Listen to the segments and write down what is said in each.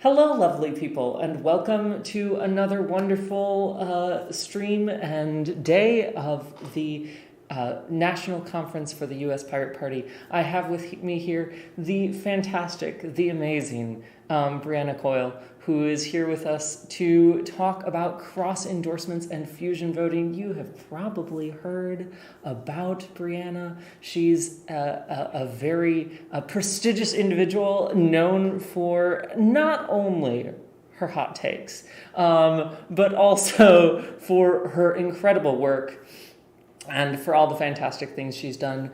Hello, lovely people, and welcome to another wonderful stream and day of the National Conference for the U.S. Pirate Party. I have with me here the fantastic, the amazing Brianna Coyle, who is here with us to talk about cross-endorsements and fusion voting. You have probably heard about Brianna. She's a very prestigious individual known for not only her hot takes, but also for her incredible work and for all the fantastic things she's done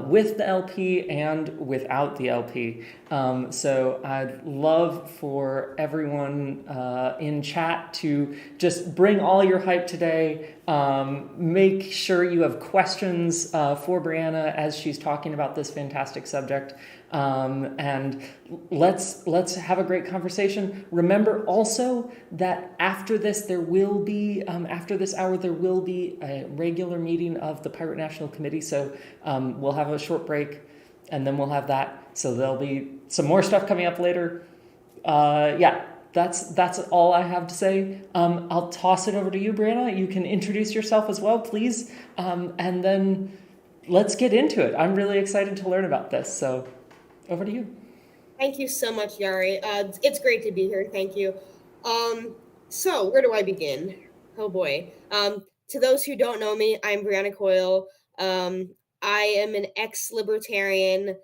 with the LP and without the LP. So I'd love for everyone in chat to just bring all your hype today. Make sure you have questions for Brianna as she's talking about this fantastic subject. And let's have a great conversation. Remember also that after this there will be after this hour there will be a regular meeting of the Pirate National Committee. So we'll have a short break, and then we'll have that. So there'll be some more stuff coming up later. That's all I have to say. I'll toss it over to you, Brianna. You can introduce yourself as well, please, and then let's get into it. I'm really excited to learn about this. So. Over to you. Thank you so much, Yari. It's great to be here. Thank you. So where do I begin? Oh boy. To those who don't know me, I'm Brianna Coyle. I am an ex-libertarian,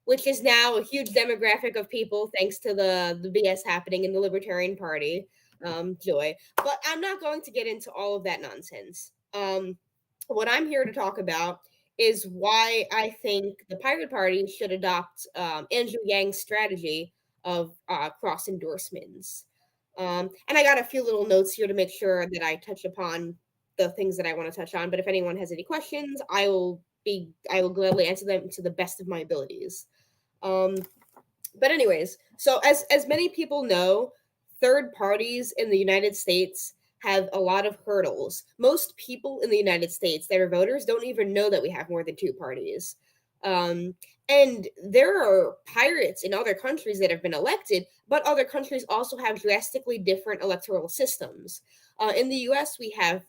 which is now a huge demographic of people thanks to the BS happening in the Libertarian Party. Joy. But I'm not going to get into all of that nonsense. What I'm here to talk about is why I think the Pirate Party should adopt Andrew Yang's strategy of cross-endorsements. And I got a few little notes here to make sure that I touch upon the things that I want to touch on. But if anyone has any questions, I will gladly answer them to the best of my abilities. But anyways, so as many people know, third parties in the United States have a lot of hurdles. Most people in the United States that are voters don't even know that we have more than two parties. And there are pirates in other countries that have been elected, but other countries also have drastically different electoral systems. In the US, we have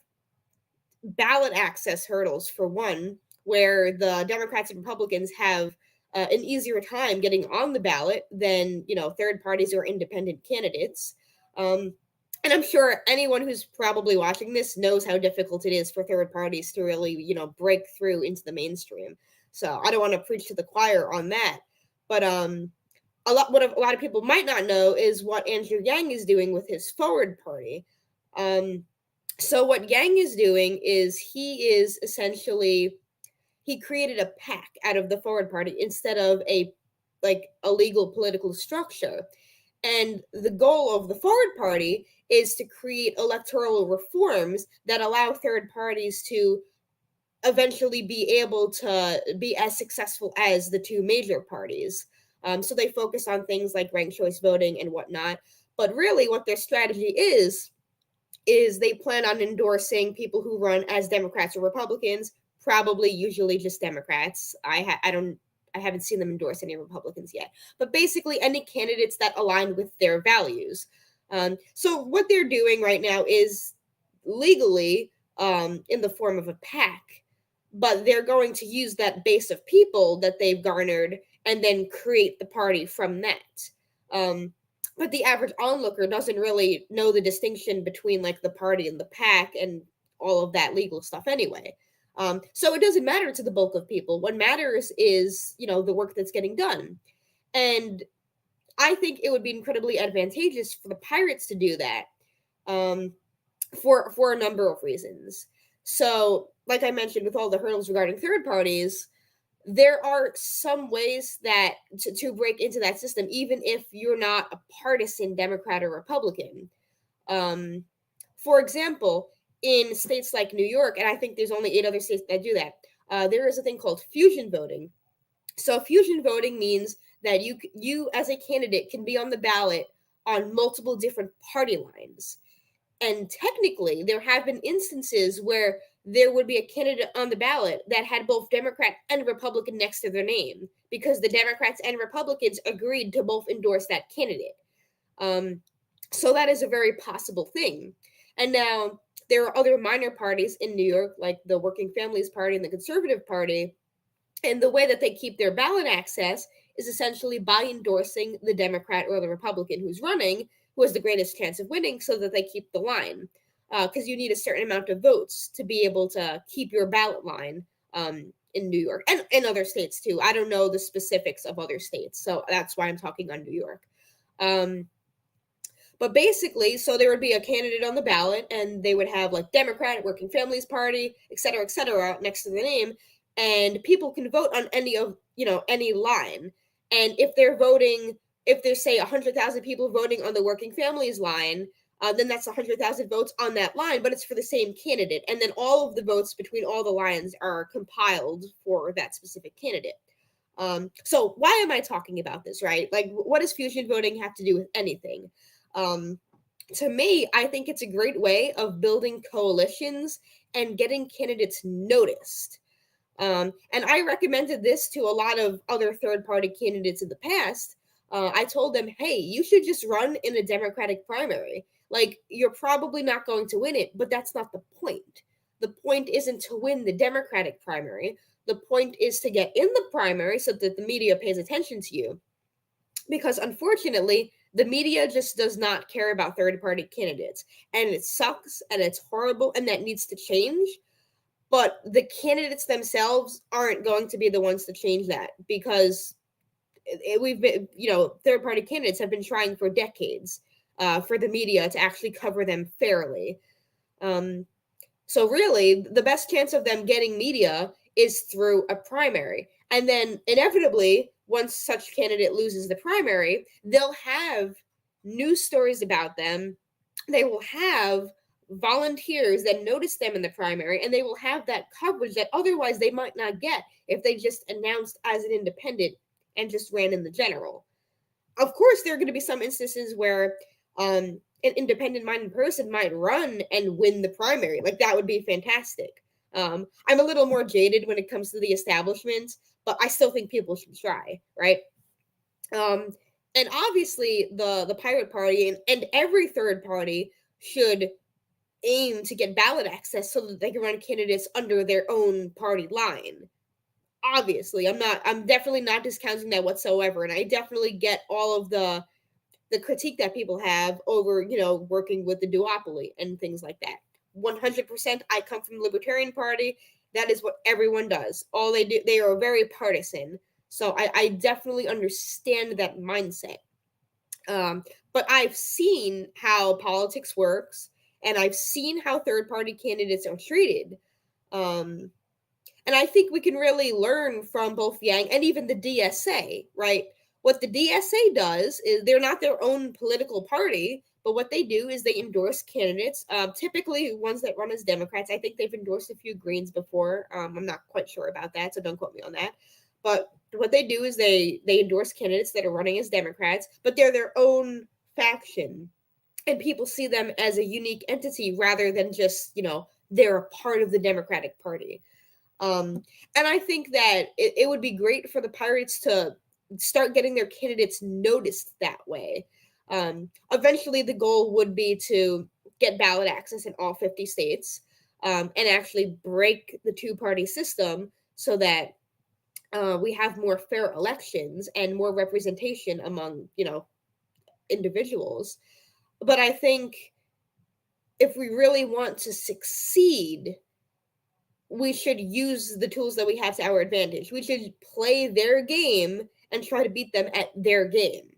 ballot access hurdles, for one, where the Democrats and Republicans have an easier time getting on the ballot than, third parties or independent candidates. And I'm sure anyone who's probably watching this knows how difficult it is for third parties to really, break through into the mainstream. So I don't want to preach to the choir on that. But what a lot of people might not know is what Andrew Yang is doing with his Forward Party. So what Yang is doing is he created a PAC out of the Forward Party instead of a legal political structure. And the goal of the Forward Party is to create electoral reforms that allow third parties to eventually be able to be as successful as the two major parties. So they focus on things like ranked choice voting and whatnot. But really what their strategy is they plan on endorsing people who run as Democrats or Republicans, probably usually just Democrats. I haven't seen them endorse any Republicans yet, but basically any candidates that align with their values. So what they're doing right now is legally in the form of a PAC, but they're going to use that base of people that they've garnered and then create the party from that. But the average onlooker doesn't really know the distinction between the party and the PAC and all of that legal stuff anyway. So it doesn't matter to the bulk of people. What matters is, the work that's getting done. And I think it would be incredibly advantageous for the pirates to do that for a number of reasons. So, like I mentioned, with all the hurdles regarding third parties, there are some ways that to break into that system, even if you're not a partisan Democrat or Republican. For example, in states like New York, and I think there's only 8 other states that do that, there is a thing called fusion voting. So fusion voting means that you as a candidate can be on the ballot on multiple different party lines. And technically, there have been instances where there would be a candidate on the ballot that had both Democrat and Republican next to their name because the Democrats and Republicans agreed to both endorse that candidate. So that is a very possible thing. And now there are other minor parties in New York, like the Working Families Party and the Conservative Party. And the way that they keep their ballot access is essentially by endorsing the Democrat or the Republican who's running, who has the greatest chance of winning, so that they keep the line. Because you need a certain amount of votes to be able to keep your ballot line in New York and in other states too. I don't know the specifics of other states, so that's why I'm talking on New York. But basically, so there would be a candidate on the ballot, and they would have like Democrat, Working Families Party, et cetera, next to the name, and people can vote on any line. And if they're voting, if there's say 100,000 people voting on the Working Families line, then that's 100,000 votes on that line, but it's for the same candidate. And then all of the votes between all the lines are compiled for that specific candidate. So why am I talking about this, right? Like, what does fusion voting have to do with anything? To me, I think it's a great way of building coalitions and getting candidates noticed. And I recommended this to a lot of other third-party candidates in the past. I told them, hey, you should just run in a Democratic primary. Like, you're probably not going to win it, but that's not the point. The point isn't to win the Democratic primary. The point is to get in the primary so that the media pays attention to you. Because unfortunately, the media just does not care about third-party candidates. And it sucks and it's horrible and that needs to change. But the candidates themselves aren't going to be the ones to change that because we've been, third-party candidates have been trying for decades for the media to actually cover them fairly. So really, the best chance of them getting media is through a primary. And then inevitably, once such candidate loses the primary, they'll have news stories about them. They will have volunteers that notice them in the primary, and they will have that coverage that otherwise they might not get if they just announced as an independent and just ran in the general. Of course, there are going to be some instances where an independent-minded person might run and win the primary. Like, that would be fantastic. I'm a little more jaded when it comes to the establishment, but I still think people should try, right? And obviously, the Pirate Party and every third party should aim to get ballot access so that they can run candidates under their own party line. Obviously, I'm definitely not discounting that whatsoever, and I definitely get all of the critique that people have over, working with the duopoly and things like that. 100%, I come from the Libertarian Party. That is what everyone does. All they do, they are very partisan. So I definitely understand that mindset. But I've seen how politics works, and I've seen how third-party candidates are treated. And I think we can really learn from both Yang and even the DSA, right? What the DSA does is they're not their own political party, but what they do is they endorse candidates, typically ones that run as Democrats. I think they've endorsed a few Greens before. I'm not quite sure about that, so don't quote me on that. But what they do is they endorse candidates that are running as Democrats, but they're their own faction. And people see them as a unique entity rather than just, they're a part of the Democratic Party. And I think that it would be great for the Pirates to start getting their candidates noticed that way. Eventually, the goal would be to get ballot access in all 50 states and actually break the two-party system so that we have more fair elections and more representation among, individuals. But I think if we really want to succeed, we should use the tools that we have to our advantage. We should play their game and try to beat them at their game.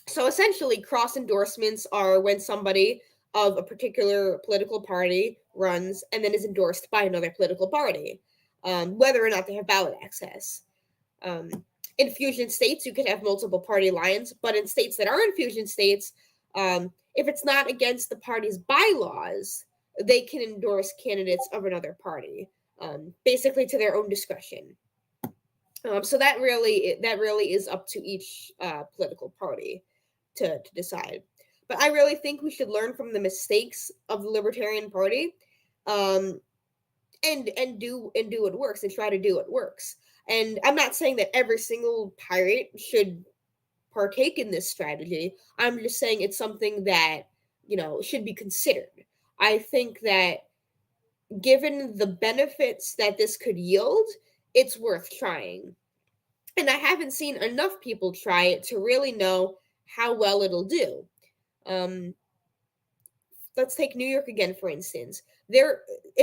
So essentially, cross-endorsements are when somebody of a particular political party runs and then is endorsed by another political party, whether or not they have ballot access. In fusion states, you can have multiple party lines, but in states that are in fusion states, if it's not against the party's bylaws, they can endorse candidates of another party, basically to their own discretion. So that really is up to each political party to decide. But I really think we should learn from the mistakes of the Libertarian Party, and do what works and try to do what works. And I'm not saying that every single pirate should partake in this strategy. I'm just saying it's something that, should be considered. I think that given the benefits that this could yield, it's worth trying. And I haven't seen enough people try it to really know how well it'll do. Let's take New York again, for instance.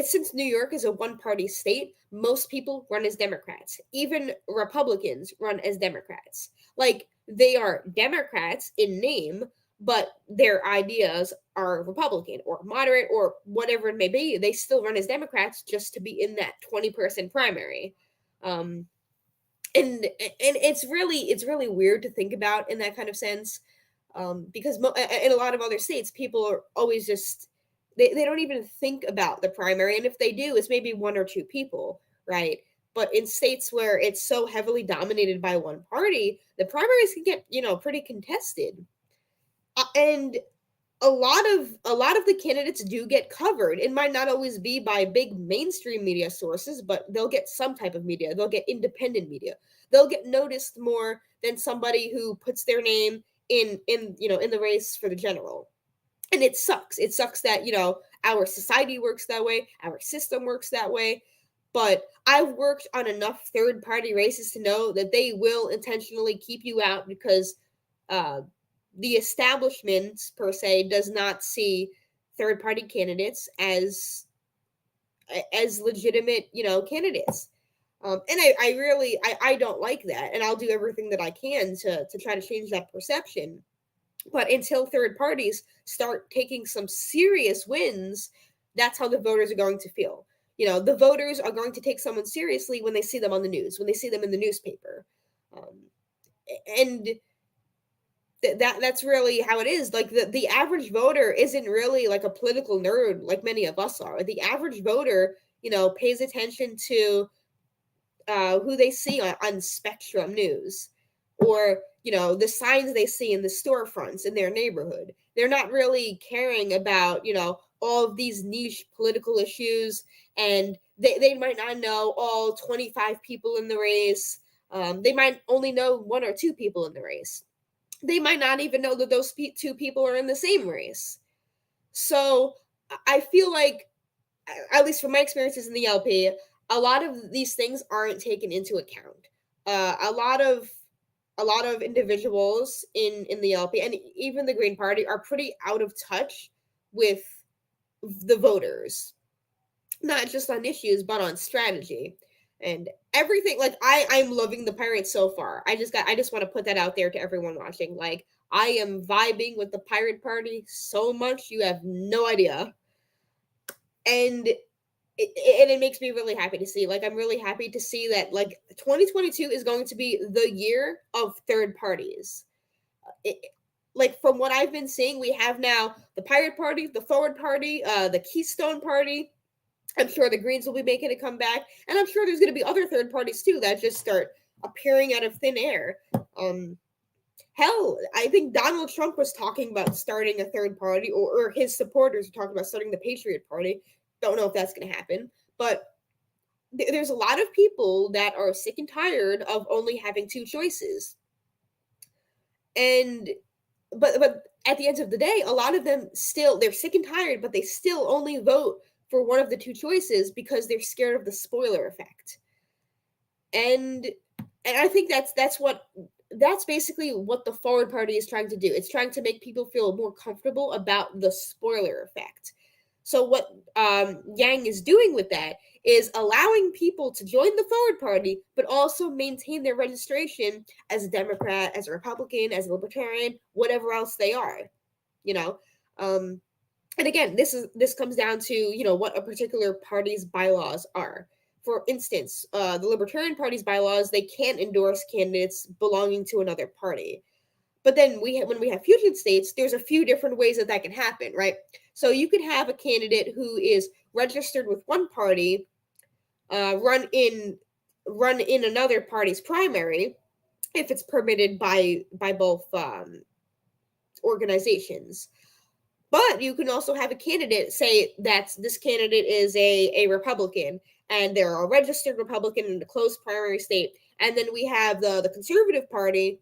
Since New York is a one-party state, most people run as Democrats. Even Republicans run as Democrats. Like, they are Democrats in name, but their ideas are Republican or moderate or whatever it may be. They still run as Democrats just to be in that 20-person primary. And it's really weird to think about in that kind of sense, because in a lot of other states, people are always just they don't even think about the primary, and if they do, it's maybe one or two people, right? But in states where it's so heavily dominated by one party, the primaries can get pretty contested, and a lot of the candidates do get covered. It might not always be by big mainstream media sources, but they'll get some type of media. They'll get independent media. They'll get noticed more than somebody who puts their name in the race for the general. And it sucks. It sucks that our society works that way, our system works that way. But I've worked on enough third-party races to know that they will intentionally keep you out because the establishment, per se, does not see third-party candidates as legitimate, candidates. And I don't like that, and I'll do everything that I can to try to change that perception. But until third parties start taking some serious wins, that's how the voters are going to feel. The voters are going to take someone seriously when they see them on the news, when they see them in the newspaper. And that's really how it is. Like, the average voter isn't really like a political nerd like many of us are. The average voter, pays attention to who they see on Spectrum News, or the signs they see in the storefronts in their neighborhood. They're not really caring about all of these niche political issues, and they might not know all 25 people in the race. They might only know one or two people in the race. They might not even know that those two people are in the same race. So I feel like, at least from my experiences in the LP, a lot of these things aren't taken into account. A lot of individuals in the LP and even the Green Party are pretty out of touch with the voters, not just on issues, but on strategy and everything. Like, I'm loving the Pirates so far. I just want to put that out there to everyone watching. Like, I am vibing with the Pirate Party so much, you have no idea. And it makes me really happy to see. Like, I'm really happy to see that, like, 2022 is going to be the year of third parties. Like, from what I've been seeing, we have now the Pirate Party, the Forward Party, the Keystone Party. I'm sure the Greens will be making a comeback, and I'm sure there's going to be other third parties too that just start appearing out of thin air. Hell, I think Donald Trump was talking about starting a third party, or his supporters are talking about starting the Patriot Party. Don't know if that's going to happen, but there's a lot of people that are sick and tired of only having two choices. And but at the end of the day, a lot of them they're sick and tired, but they still only vote for one of the two choices because they're scared of the spoiler effect. And I think that's basically what the Forward Party is trying to do. It's trying to make people feel more comfortable about the spoiler effect. So what Yang is doing with that is allowing people to join the Forward Party, but also maintain their registration as a Democrat, as a Republican, as a Libertarian, whatever else they are, And again, this comes down to, what a particular party's bylaws are. For instance, the Libertarian Party's bylaws, they can't endorse candidates belonging to another party. But then when we have fusion states, there's a few different ways that can happen, right? So you could have a candidate who is registered with one party, run in another party's primary, if it's permitted by both organizations. But you can also have a candidate say that this candidate is a Republican and they're a registered Republican in a close primary state. And then we have the Conservative Party,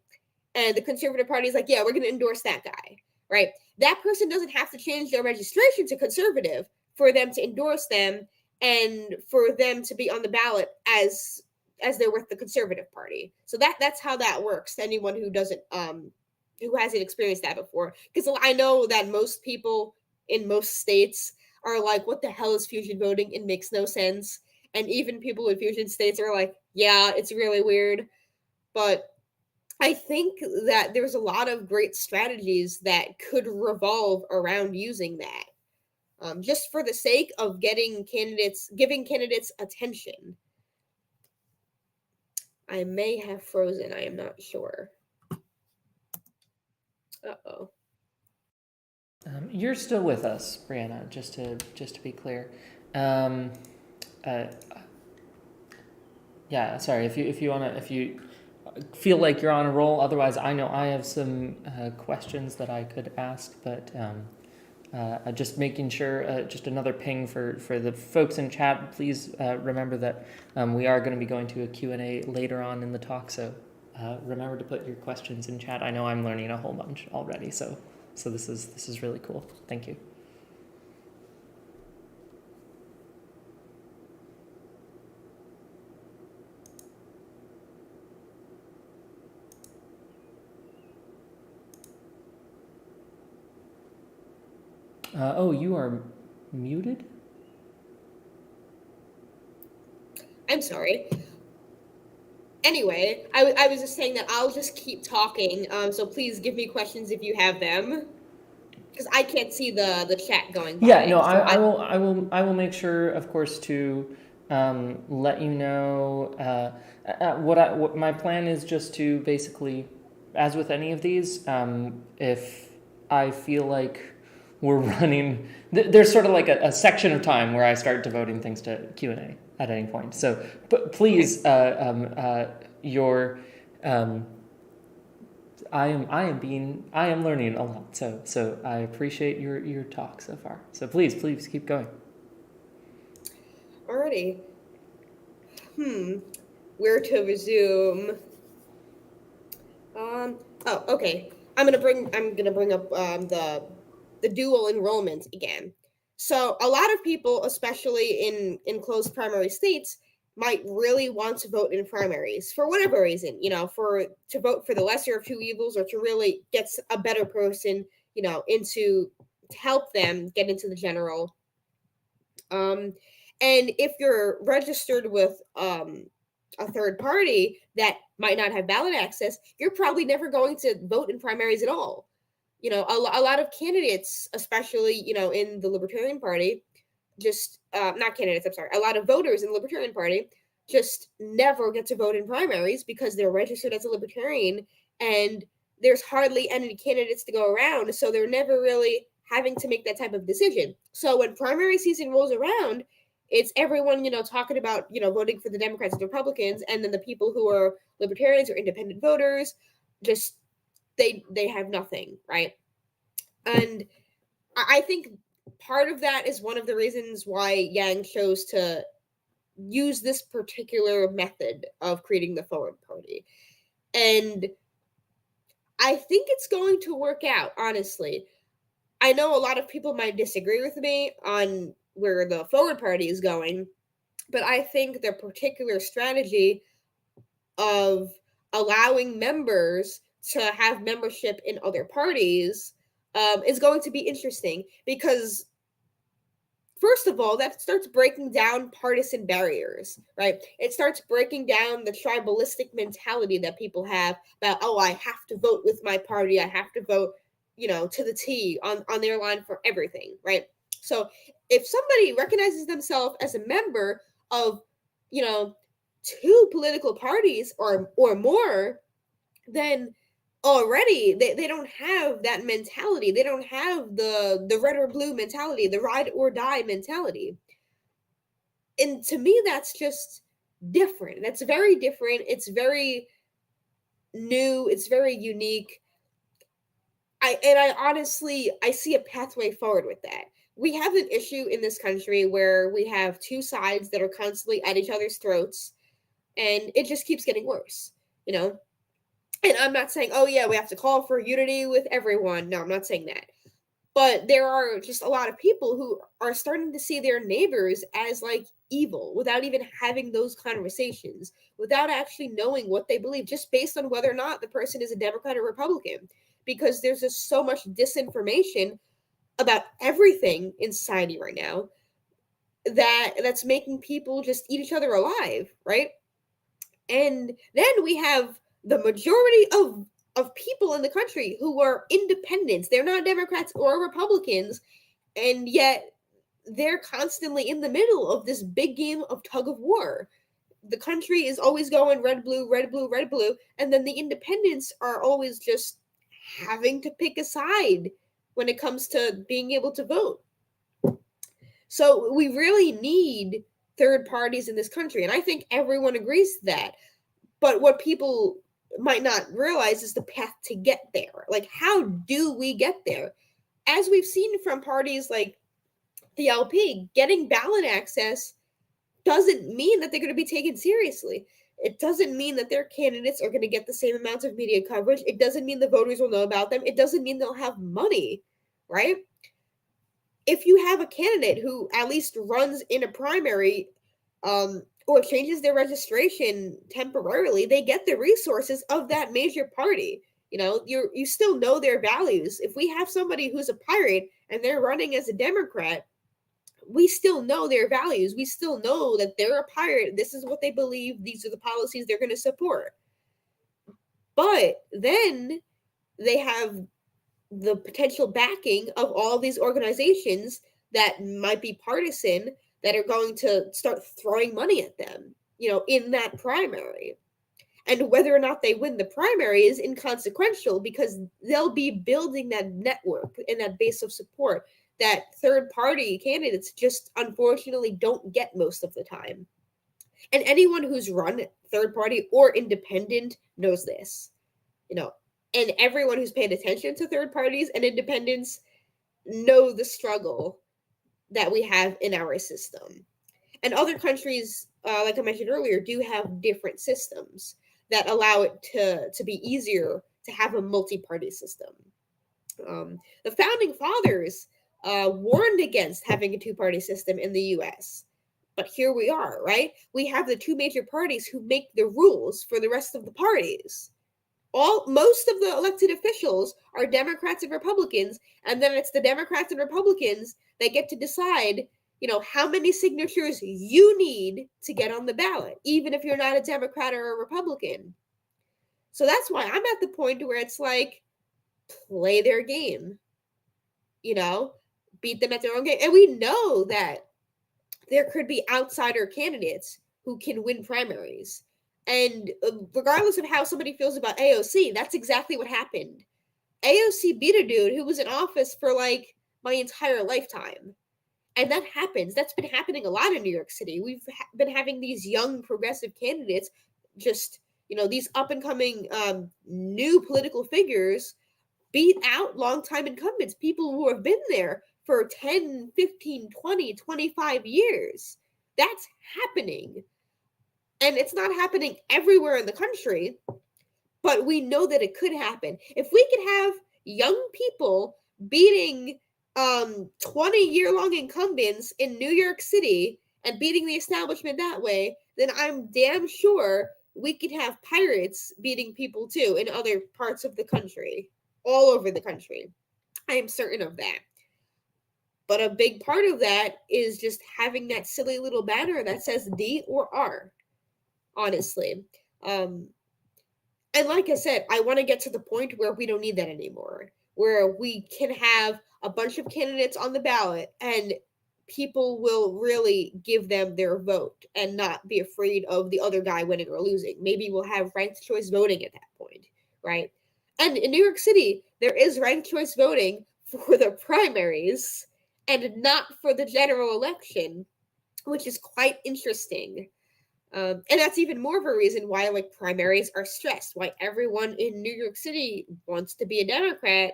and the Conservative Party is like, yeah, we're going to endorse that guy, right? That person doesn't have to change their registration to Conservative for them to endorse them and for them to be on the ballot as they're with the Conservative Party. So that's how that works to anyone who doesn't who hasn't experienced that before. Because I know that most people in most states are like, what the hell is fusion voting? It makes no sense. And even people in fusion states are like, yeah, it's really weird. But I think that there's a lot of great strategies that could revolve around using that. Just for the sake of giving candidates attention. I may have frozen. I am not sure. Uh-oh. You're still with us, Brianna. Just to be clear. Yeah. Sorry. If you feel like you're on a roll. Otherwise, I know I have some questions that I could ask, but just making sure. Just another ping for the folks in chat. Please remember that we are going to be going to a Q&A later on in the talk. So remember to put your questions in chat. I know I'm learning a whole bunch already. So this is really cool. Thank you. Oh, you are muted? I'm sorry. Anyway, I was just saying that I'll just keep talking. So please give me questions if you have them, because I can't see the chat going by. Yeah, no, So I will make sure, of course, to let you know what my plan is. Just to basically, as with any of these, if I feel like we're running, there's sort of like a section of time where I start devoting things to Q&A at any point. So, but please, your I am learning a lot. So I appreciate your talk so far. So please keep going. Alrighty. Where to resume? Oh, okay. I'm gonna bring up the dual enrollment again. So a lot of people, especially in close primary states, might really want to vote in primaries for whatever reason, to vote for the lesser of two evils or to really get a better person, to help them get into the general. And if you're registered with a third party that might not have ballot access, you're probably never going to vote in primaries at all. A lot of candidates, especially, in the Libertarian Party, just not candidates, I'm sorry, a lot of voters in the Libertarian Party just never get to vote in primaries because they're registered as a Libertarian and there's hardly any candidates to go around. So they're never really having to make that type of decision. So when primary season rolls around, it's everyone, talking about, voting for the Democrats and Republicans. And then the people who are Libertarians or independent voters, just they have nothing, right? And I think part of that is one of the reasons why Yang chose to use this particular method of creating the Forward Party. And I think it's going to work out, honestly. I know a lot of people might disagree with me on where the Forward Party is going, but I think their particular strategy of allowing members to have membership in other parties is going to be interesting because, first of all, that starts breaking down partisan barriers, right? It starts breaking down the tribalistic mentality that people have about, oh, I have to vote with my party. I have to vote, to the T on their line for everything, right? So if somebody recognizes themselves as a member of, two political parties or more, then already they don't have that mentality. They don't have the red or blue mentality, the ride or die mentality. And to me, that's just different. That's very different. It's very new. It's very unique. I honestly, I see a pathway forward with that. We have an issue in this country where we have two sides that are constantly at each other's throats, and it just keeps getting worse, you know? And I'm not saying, oh yeah, we have to call for unity with everyone. No, I'm not saying that. But there are just a lot of people who are starting to see their neighbors as like evil without even having those conversations, without actually knowing what they believe, just based on whether or not the person is a Democrat or Republican. Because there's just so much disinformation about everything in society right now that's making people just eat each other alive, right? And then we have the majority of people in the country who are independents. They're not Democrats or Republicans, and yet they're constantly in the middle of this big game of tug of war. The country is always going red, blue, red, blue, red, blue, and then the independents are always just having to pick a side when it comes to being able to vote. So we really need third parties in this country, and I think everyone agrees to that. But what people might not realize is the path to get there. Like, how do we get there? As we've seen from parties like the LP, getting ballot access doesn't mean that they're going to be taken seriously. It doesn't mean that their candidates are going to get the same amounts of media coverage. It doesn't mean the voters will know about them. It doesn't mean they'll have money, right? If you have a candidate who at least runs in a primary, or changes their registration temporarily, they get the resources of that major party. You know, you still know their values. If we have somebody who's a pirate and they're running as a Democrat, we still know their values. We still know that they're a pirate. This is what they believe. These are the policies they're going to support. But then they have the potential backing of all these organizations that might be partisan that are going to start throwing money at them, you know, in that primary. And whether or not they win the primary is inconsequential because they'll be building that network and that base of support that third party candidates just unfortunately don't get most of the time. And anyone who's run third party or independent knows this, you know, and everyone who's paid attention to third parties and independents know the struggle that we have in our system. And other countries, like I mentioned earlier, do have different systems that allow it to be easier to have a multi-party system. The founding fathers warned against having a two-party system in the US. But here we are, right? We have the two major parties who make the rules for the rest of the parties. Most of the elected officials are Democrats and Republicans, and then it's the Democrats and Republicans that get to decide, you know, how many signatures you need to get on the ballot, even if you're not a Democrat or a Republican. So that's why I'm at the point where it's like, play their game, you know, beat them at their own game. And we know that there could be outsider candidates who can win primaries. And regardless of how somebody feels about AOC, that's exactly what happened. AOC beat a dude who was in office for like my entire lifetime. And that happens. That's been happening a lot in New York City. We've been having these young progressive candidates, just, you know, these up and coming new political figures beat out longtime incumbents, people who have been there for 10, 15, 20, 25 years. That's happening. And it's not happening everywhere in the country, but we know that it could happen. If we could have young people beating 20-year-long incumbents in New York City and beating the establishment that way, then I'm damn sure we could have pirates beating people too in other parts of the country, all over the country. I am certain of that. But a big part of that is just having that silly little banner that says D or R. Honestly. And like I said, I want to get to the point where we don't need that anymore, where we can have a bunch of candidates on the ballot and people will really give them their vote and not be afraid of the other guy winning or losing. Maybe we'll have ranked choice voting at that point, right? And in New York City, there is ranked choice voting for the primaries and not for the general election, which is quite interesting. And that's even more of a reason why like primaries are stressed, why everyone in New York City wants to be a Democrat,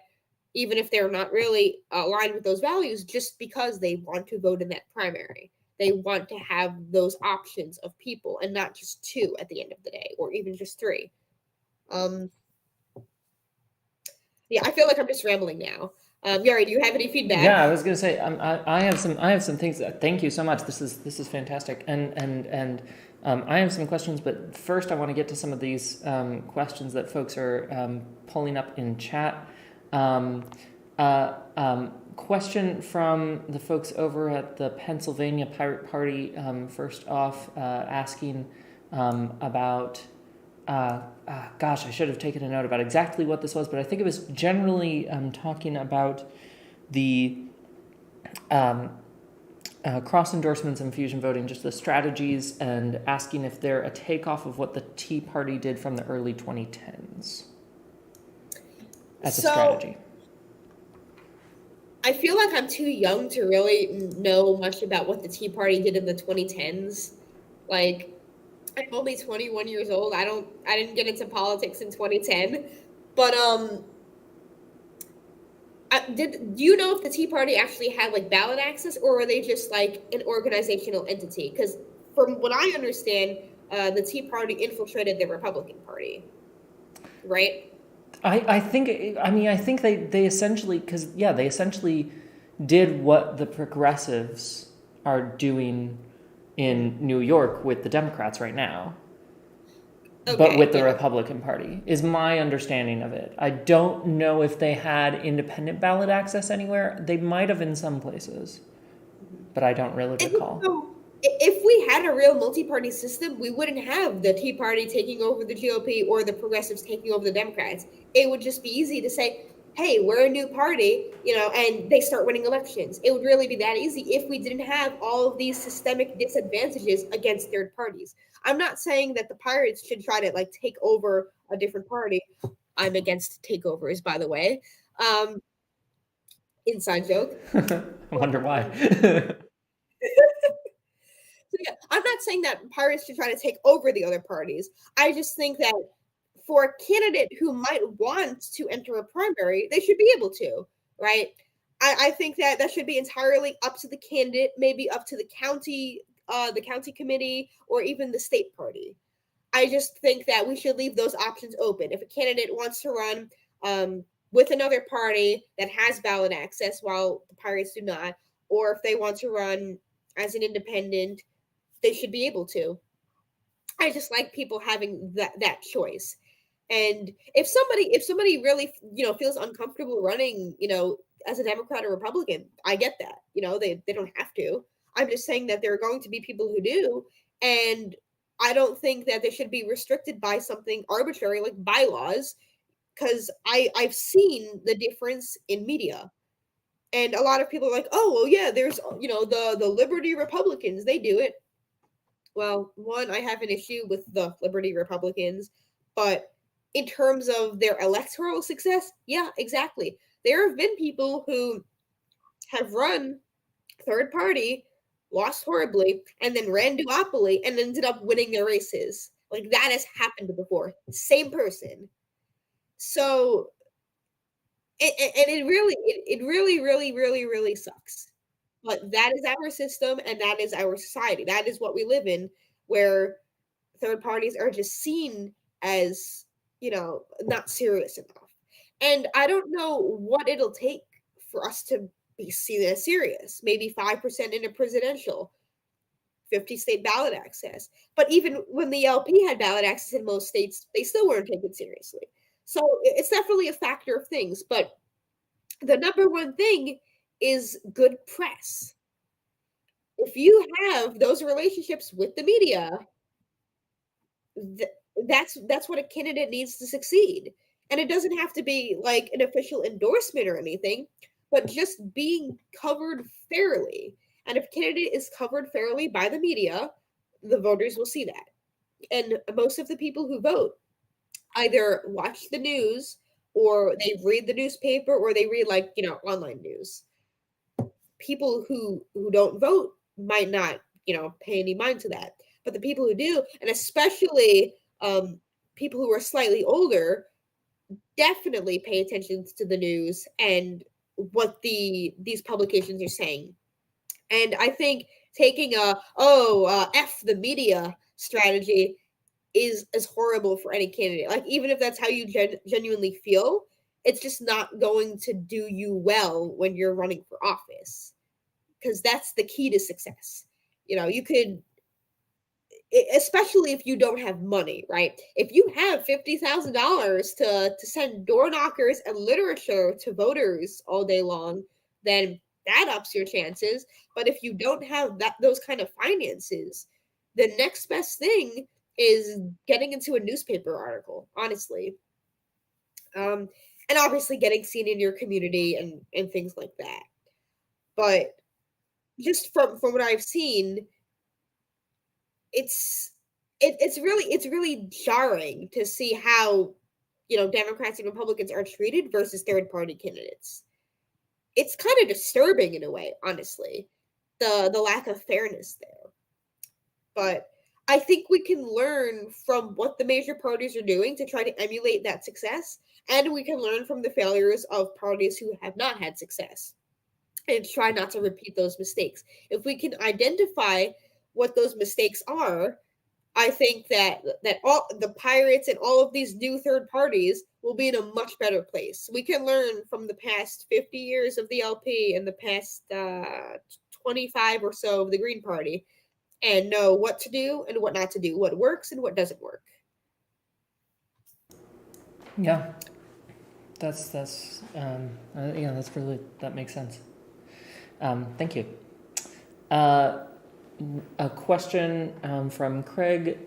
even if they're not really aligned with those values, just because they want to vote in that primary. They want to have those options of people and not just 2 at the end of the day, or even just 3. Yeah, I feel like I'm just rambling now. Yari, do you have any feedback? Yeah, I was going to say I have some things. Thank you so much. This is fantastic, and I have some questions. But first, I want to get to some of these questions that folks are pulling up in chat. Question from the folks over at the Pennsylvania Pirate Party. First off, asking about. Gosh, I should have taken a note about exactly what this was, but I think it was generally talking about the cross-endorsements and fusion voting, just the strategies, and asking if they're a takeoff of what the Tea Party did from the early 2010s as a strategy. I feel like I'm too young to really know much about what the Tea Party did in the 2010s. Like, I'm only 21 years old. I didn't get into politics in 2010, but do you know if the Tea Party actually had like ballot access, or were they just like an organizational entity? Because from what I understand, the Tea Party infiltrated the Republican Party, right? I think they essentially, because they essentially did what the progressives are doing in New York with the Democrats right now, but with the Republican Party, is my understanding of it. I don't know if they had independent ballot access anywhere. They might have in some places, but I don't really recall. If we had a real multi-party system, we wouldn't have the Tea Party taking over the GOP or the progressives taking over the Democrats. It would just be easy to say, hey, we're a new party, and they start winning elections. It would really be that easy if we didn't have all of these systemic disadvantages against third parties. I'm not saying that the Pirates should try to like take over a different party. I'm against takeovers, by the way. Inside joke. I wonder why. So yeah, I'm not saying that Pirates should try to take over the other parties. I just think that for a candidate who might want to enter a primary, they should be able to, right? I think that should be entirely up to the candidate, maybe up to the county committee, or even the state party. I just think that we should leave those options open. If a candidate wants to run with another party that has ballot access while the Pirates do not, or if they want to run as an independent, they should be able to. I just like people having that choice. And if somebody really, feels uncomfortable running, as a Democrat or Republican, I get that. They don't have to. I'm just saying that there are going to be people who do, and I don't think that they should be restricted by something arbitrary like bylaws, because I've seen the difference in media. And a lot of people are like, oh, well, yeah, there's, the Liberty Republicans, they do it. Well, one, I have an issue with the Liberty Republicans, but in terms of their electoral success, yeah, exactly. There have been people who have run third party, lost horribly, and then ran duopoly and ended up winning their races. Like, that has happened before. Same person. So, it really sucks. But that is our system, and that is our society. That is what we live in, where third parties are just seen as, not serious enough. And I don't know what it'll take for us to be seen as serious. Maybe 5% in a presidential, 50 state ballot access. But even when the LP had ballot access in most states, they still weren't taken seriously. So it's definitely a factor of things. But the number one thing is good press. If you have those relationships with the media, that's what a candidate needs to succeed. And it doesn't have to be like an official endorsement or anything, but just being covered fairly. And if a candidate is covered fairly by the media, the voters will see that. And most of the people who vote either watch the news, or they read the newspaper, or they read online news. People who don't vote might not, pay any mind to that. But the people who do, and especially people who are slightly older, definitely pay attention to the news and what these publications are saying. And I think taking F the media strategy is horrible for any candidate. Like, even if that's how you genuinely feel, it's just not going to do you well when you're running for office, because that's the key to success. You could, especially if you don't have money, right? If you have $50,000 to send door knockers and literature to voters all day long, then that ups your chances. But if you don't have those kind of finances, the next best thing is getting into a newspaper article, honestly. And obviously getting seen in your community and things like that. But just from what I've seen, it's really jarring to see how Democrats and Republicans are treated versus third party candidates. It's kind of disturbing in a way, honestly, the lack of fairness there. But I think we can learn from what the major parties are doing to try to emulate that success, and we can learn from the failures of parties who have not had success and try not to repeat those mistakes. If we can identify what those mistakes are, I think that all the pirates and all of these new third parties will be in a much better place. We can learn from the past 50 years of the LP and the past 25 or so of the Green Party, and know what to do and what not to do, what works and what doesn't work. Yeah, that's really, that makes sense. Thank you. A question from Craig.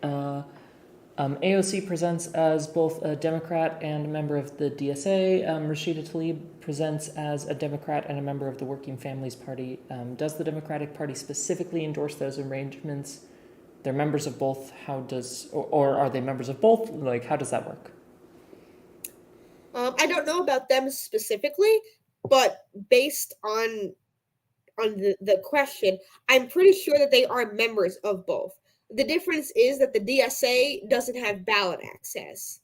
AOC presents as both a Democrat and a member of the DSA. Rashida Tlaib presents as a Democrat and a member of the Working Families Party. Does the Democratic Party specifically endorse those arrangements? They're members of both. Or are they members of both? Like, how does that work? I don't know about them specifically, but based on the question, I'm pretty sure that they are members of both. The difference is that the DSA doesn't have ballot access.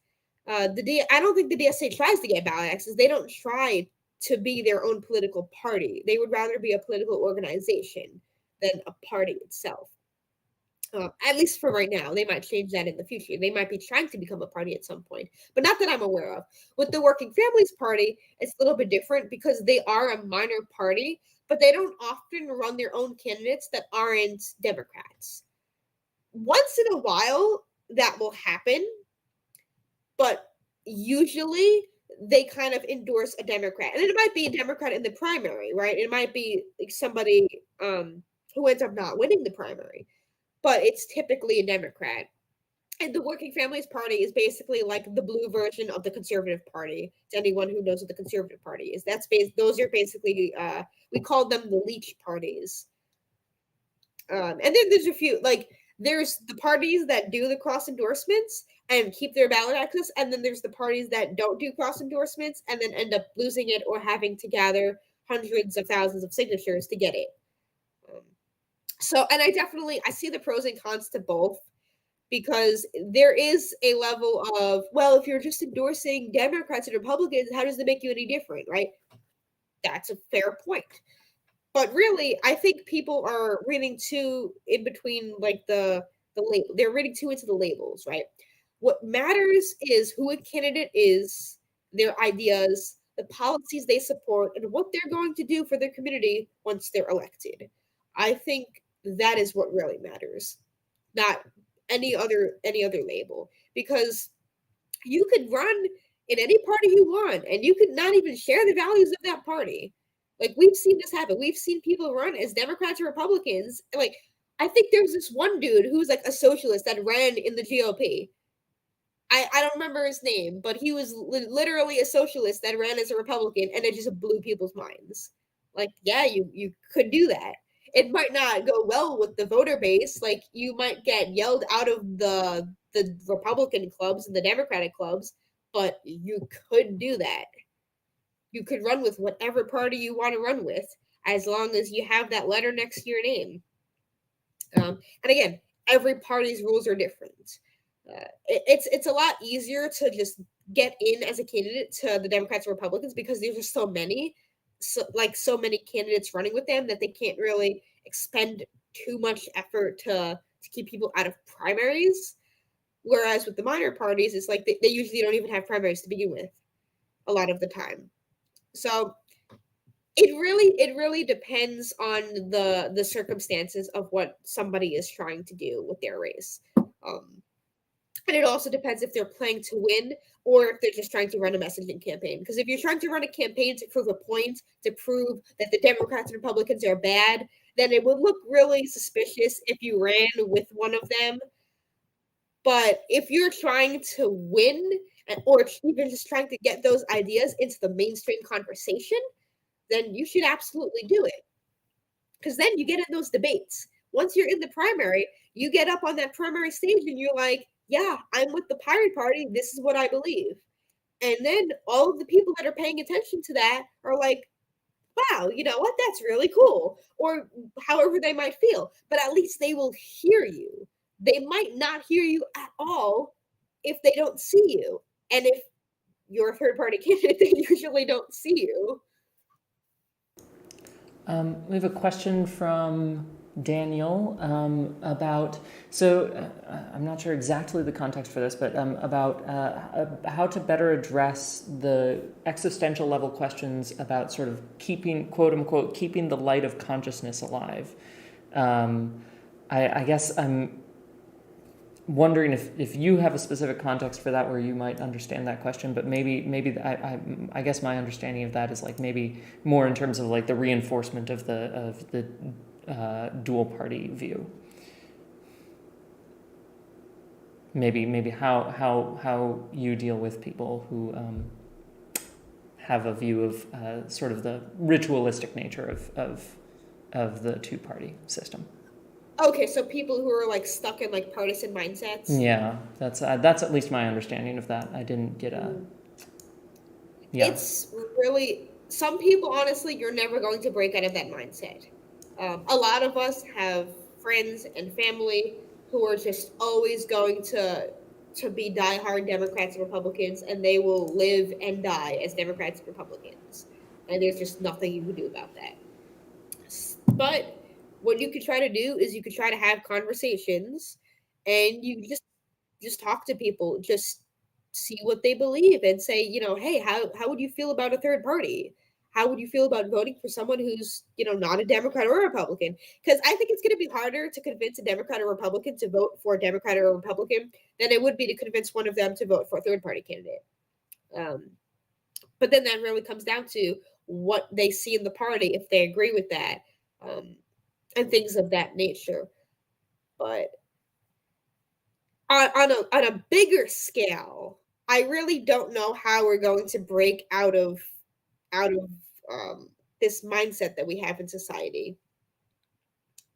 I don't think the DSA tries to get ballot access. They don't try to be their own political party. They would rather be a political organization than a party itself. At least for right now. They might change that in the future. They might be trying to become a party at some point, but not that I'm aware of. With the Working Families Party, it's a little bit different because they are a minor party, but they don't often run their own candidates that aren't Democrats. Once in a while, that will happen, but usually they kind of endorse a Democrat. And it might be a Democrat in the primary, right? It might be like somebody who ends up not winning the primary, but it's typically a Democrat. And the Working Families Party is basically like the blue version of the Conservative Party. To anyone who knows what the Conservative Party is, those are basically we call them the leech parties. And then there's a few, like there's the parties that do the cross endorsements and keep their ballot access, and then there's the parties that don't do cross endorsements and then end up losing it or having to gather hundreds of thousands of signatures to get it. And I see the pros and cons to both, because there is a level of, well, if you're just endorsing Democrats and Republicans, how does that make you any different, right? That's a fair point. But really, I think people are reading too in between, like they're reading too into the labels, right? What matters is who a candidate is, their ideas, the policies they support, and what they're going to do for their community once they're elected. I think that is what really matters, not any other label, because you could run in any party you want and you could not even share the values of that party. Like, we've seen this happen. We've seen people run as Democrats or Republicans. Like, I think there was this one dude who was like a socialist that ran in the GOP. I don't remember his name, but he was literally a socialist that ran as a Republican, and it just blew people's minds. Like, yeah, you could do that. It might not go well with the voter base. Like, you might get yelled out of the Republican clubs and the Democratic clubs, but you could do that. You could run with whatever party you want to run with, as long as you have that letter next to your name. And again, every party's rules are different. It's a lot easier to just get in as a candidate to the Democrats and Republicans because there's just so many, so many candidates running with them that they can't really expend too much effort to keep people out of primaries. Whereas with the minor parties, it's like they usually don't even have primaries to begin with a lot of the time. So it really depends on the circumstances of what somebody is trying to do with their race. And it also depends if they're playing to win or if they're just trying to run a messaging campaign. Because if you're trying to run a campaign to prove a point, to prove that the Democrats and Republicans are bad, then it would look really suspicious if you ran with one of them. But if you're trying to win, or even just trying to get those ideas into the mainstream conversation, then you should absolutely do it. Because then you get in those debates. Once you're in the primary, you get up on that primary stage and you're like, yeah, I'm with the Pirate Party. This is what I believe. And then all of the people that are paying attention to that are like, wow, you know what? That's really cool. Or however they might feel. But at least they will hear you. They might not hear you at all if they don't see you. And if you're a third party candidate, they usually don't see you. We have a question from Daniel about, so I'm not sure exactly the context for this, but about how to better address the existential level questions about sort of keeping, quote unquote, keeping the light of consciousness alive. I guess I'm wondering if you have a specific context for that where you might understand that question, but maybe I guess my understanding of that is like maybe more in terms of like the reinforcement of the dual party view. Maybe how you deal with people who have a view of sort of the ritualistic nature of the two party system. Okay, so people who are like stuck in like partisan mindsets. Yeah, that's at least my understanding of that. I didn't get a. Yeah. It's really, some people, honestly, you're never going to break out of that mindset. A lot of us have friends and family who are just always going to be diehard Democrats and Republicans, and they will live and die as Democrats and Republicans. And there's just nothing you can do about that. But what you could try to do is you could try to have conversations, and you just talk to people, just see what they believe, and say, you know, hey, how would you feel about a third party? How would you feel about voting for someone who's, you know, not a Democrat or a Republican? Because I think it's going to be harder to convince a Democrat or Republican to vote for a Democrat or a Republican than it would be to convince one of them to vote for a third party candidate. But then that really comes down to what they see in the party, if they agree with that. And things of that nature. But on a bigger scale, I really don't know how we're going to break out of this mindset that we have in society.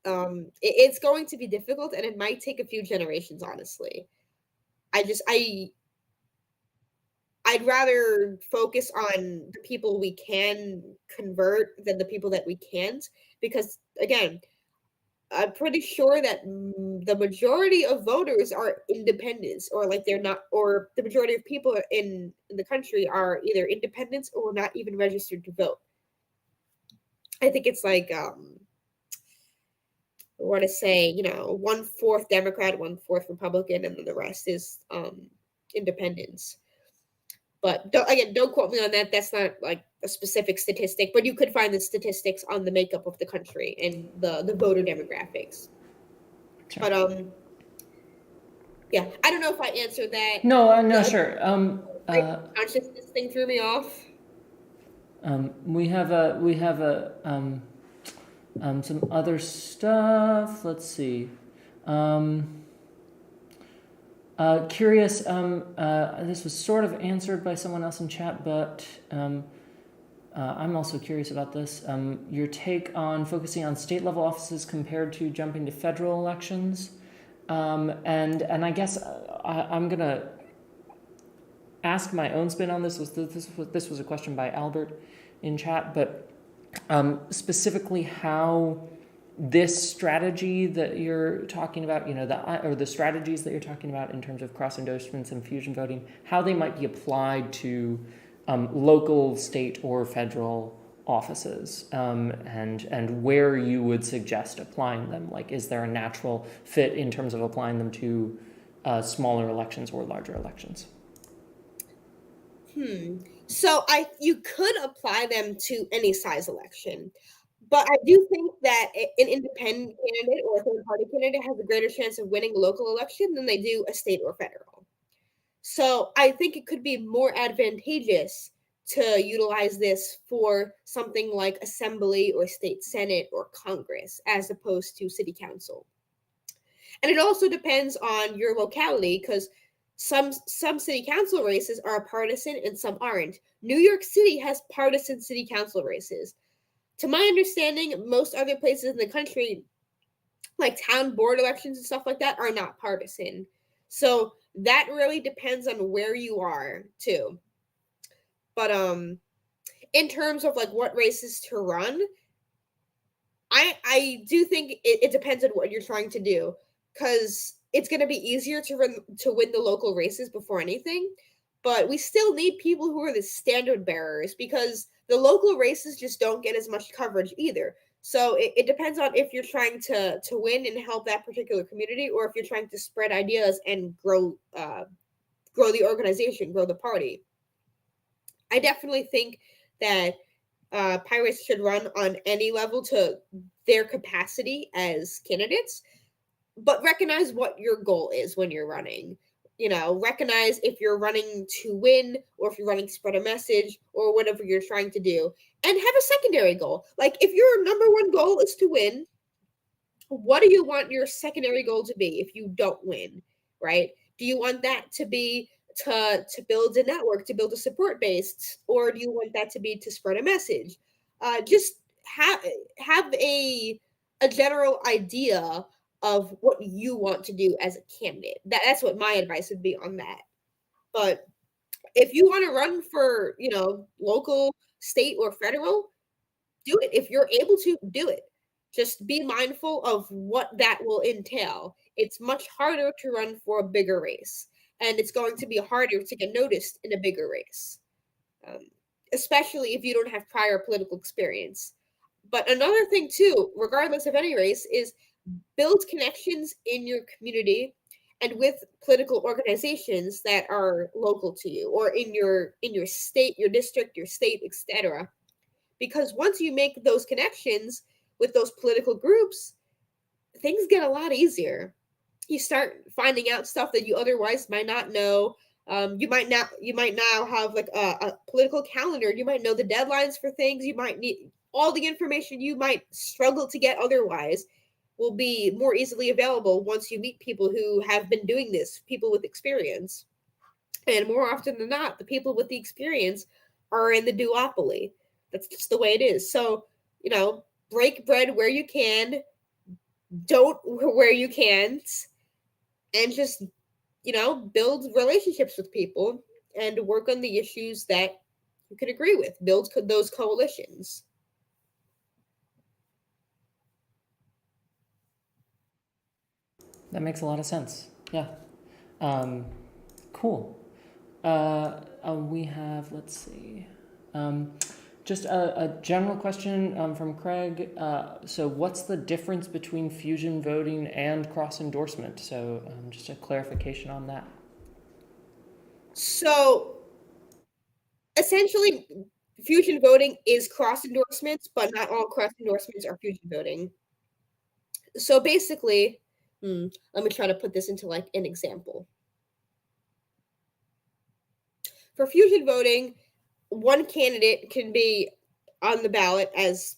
It's going to be difficult, and it might take a few generations, honestly. I'd rather focus on the people we can convert than the people that we can't, because again, I'm pretty sure that the majority of voters are independents, or like they're not, or the majority of people in the country are either independents or not even registered to vote. I think it's like, I want to say, you know, 1/4 Democrat, 1/4 Republican, and then the rest is independents. But don't quote me on that. That's not like a specific statistic, but you could find the statistics on the makeup of the country and the voter demographics. Sure. But yeah, I don't know if I answered that. No, sure. Consciousness thing threw me off. We have some other stuff. Let's see. Curious, this was sort of answered by someone else in chat, but I'm also curious about this. Your take on focusing on state level offices compared to jumping to federal elections. And I guess I'm going to ask my own spin on this. This was a question by Albert in chat, but specifically how this strategy that you're talking about, the strategies that you're talking about in terms of cross-endorsements and fusion voting, how they might be applied to local, state, or federal offices, and where you would suggest applying them. Like, is there a natural fit in terms of applying them to smaller elections or larger elections? So you could apply them to any size election. But I do think that an independent candidate or a third-party candidate has a greater chance of winning a local election than they do a state or federal. So I think it could be more advantageous to utilize this for something like assembly or state senate or Congress as opposed to city council. And it also depends on your locality, because some city council races are partisan and some aren't. New York City has partisan city council races. To my understanding, most other places in the country, like town board elections and stuff like that, are not partisan. So that really depends on where you are too. But in terms of like what races to run, I do think it depends on what you're trying to do, because it's going to be easier to win the local races before anything. But we still need people who are the standard bearers, because the local races just don't get as much coverage either. So it depends on if you're trying to win and help that particular community, or if you're trying to spread ideas and grow the organization, grow the party. I definitely think that pirates should run on any level to their capacity as candidates, but recognize what your goal is when you're running. Recognize if you're running to win, or if you're running to spread a message, or whatever you're trying to do, and have a secondary goal. Like, if your number one goal is to win, what do you want your secondary goal to be if you don't win, right? Do you want that to be to build a network, to build a support base, or do you want that to be to spread a message? Just have a general idea of what you want to do as a candidate. That's what my advice would be on that. But if you want to run for, local, state, or federal, do it. If you're able to, do it. Just be mindful of what that will entail. It's much harder to run for a bigger race, and it's going to be harder to get noticed in a bigger race, especially if you don't have prior political experience. But another thing too, regardless of any race, is build connections in your community and with political organizations that are local to you, or in your state, your district, your state, etc. Because once you make those connections with those political groups, things get a lot easier. You start finding out stuff that you otherwise might not know. You might now have like a political calendar. You might know the deadlines for things. You might need all the information you might struggle to get otherwise will be more easily available once you meet people who have been doing this, people with experience. And more often than not, the people with the experience are in the duopoly. That's just the way it is. So, break bread where you can, don't where you can't, and just, build relationships with people and work on the issues that you can agree with. Build those coalitions. That makes a lot of sense. Yeah. Cool. We have, let's see, just a general question from Craig. So what's the difference between fusion voting and cross-endorsement? So just a clarification on that. So essentially, fusion voting is cross-endorsements, but not all cross-endorsements are fusion voting. So basically, let me try to put this into like an example. For fusion voting, one candidate can be on the ballot as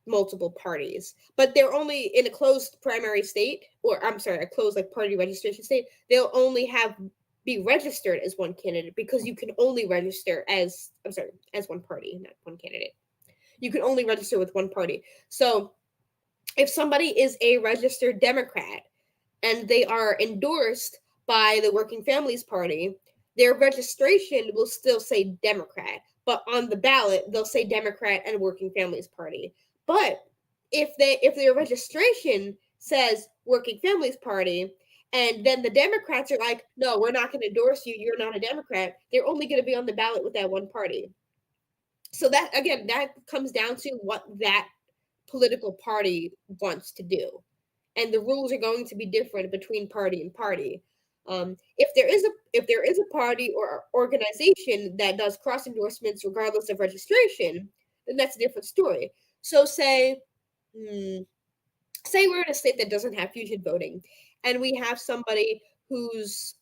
multiple parties, but they're only in a closed primary state, or I'm sorry, a closed like party registration state. They'll only be registered as one candidate, because you can only register as one party, not one candidate. You can only register with one party. So if somebody is a registered Democrat and they are endorsed by the Working Families Party, their registration will still say Democrat, but on the ballot, they'll say Democrat and Working Families Party. But if their registration says Working Families Party, and then the Democrats are like, no, we're not going to endorse you, you're not a Democrat, they're only going to be on the ballot with that one party. So that, again, that comes down to what that political party wants to do, and the rules are going to be different between party and party. If there is a party or organization that does cross endorsements regardless of registration, then that's a different story. So say we're in a state that doesn't have fusion voting, and we have somebody who's,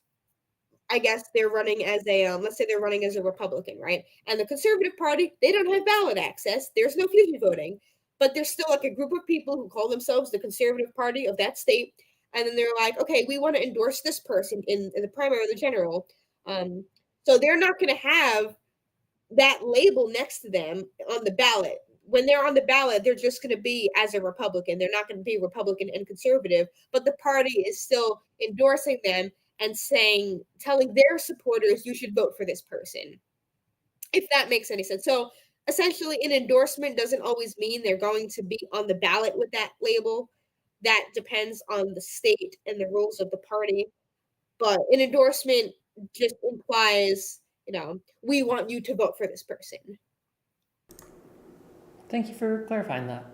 I guess they're running as a, let's say they're running as a Republican, right? And the Conservative Party, they don't have ballot access. There's no fusion voting, but there's still like a group of people who call themselves the Conservative Party of that state. And then they're like, okay, we want to endorse this person in the primary or the general. So they're not going to have that label next to them on the ballot. When they're on the ballot, they're just going to be as a Republican. They're not going to be Republican and conservative, but the party is still endorsing them and telling their supporters, you should vote for this person, if that makes any sense. So essentially, an endorsement doesn't always mean they're going to be on the ballot with that label. That depends on the state and the rules of the party. But an endorsement just implies, we want you to vote for this person. Thank you for clarifying that.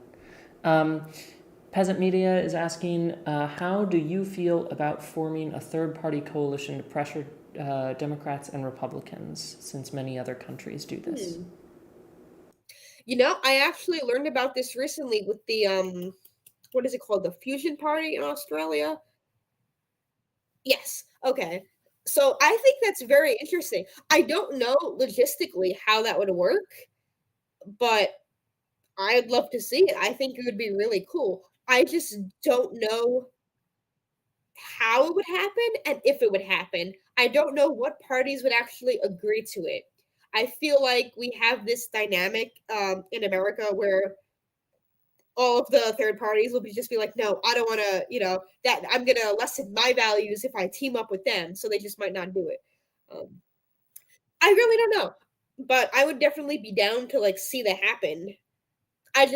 Peasant Media is asking, how do you feel about forming a third-party coalition to pressure Democrats and Republicans, since many other countries do this? I actually learned about this recently with the, what is it called? The Fusion Party in Australia? Yes. Okay. So I think that's very interesting. I don't know logistically how that would work, but I'd love to see it. I think it would be really cool. I just don't know how it would happen and if it would happen. I don't know what parties would actually agree to it. I feel like we have this dynamic in America where all of the third parties will just be like, no, I don't want to, that I'm going to lessen my values if I team up with them. So they just might not do it. I really don't know, but I would definitely be down to see that happen. I've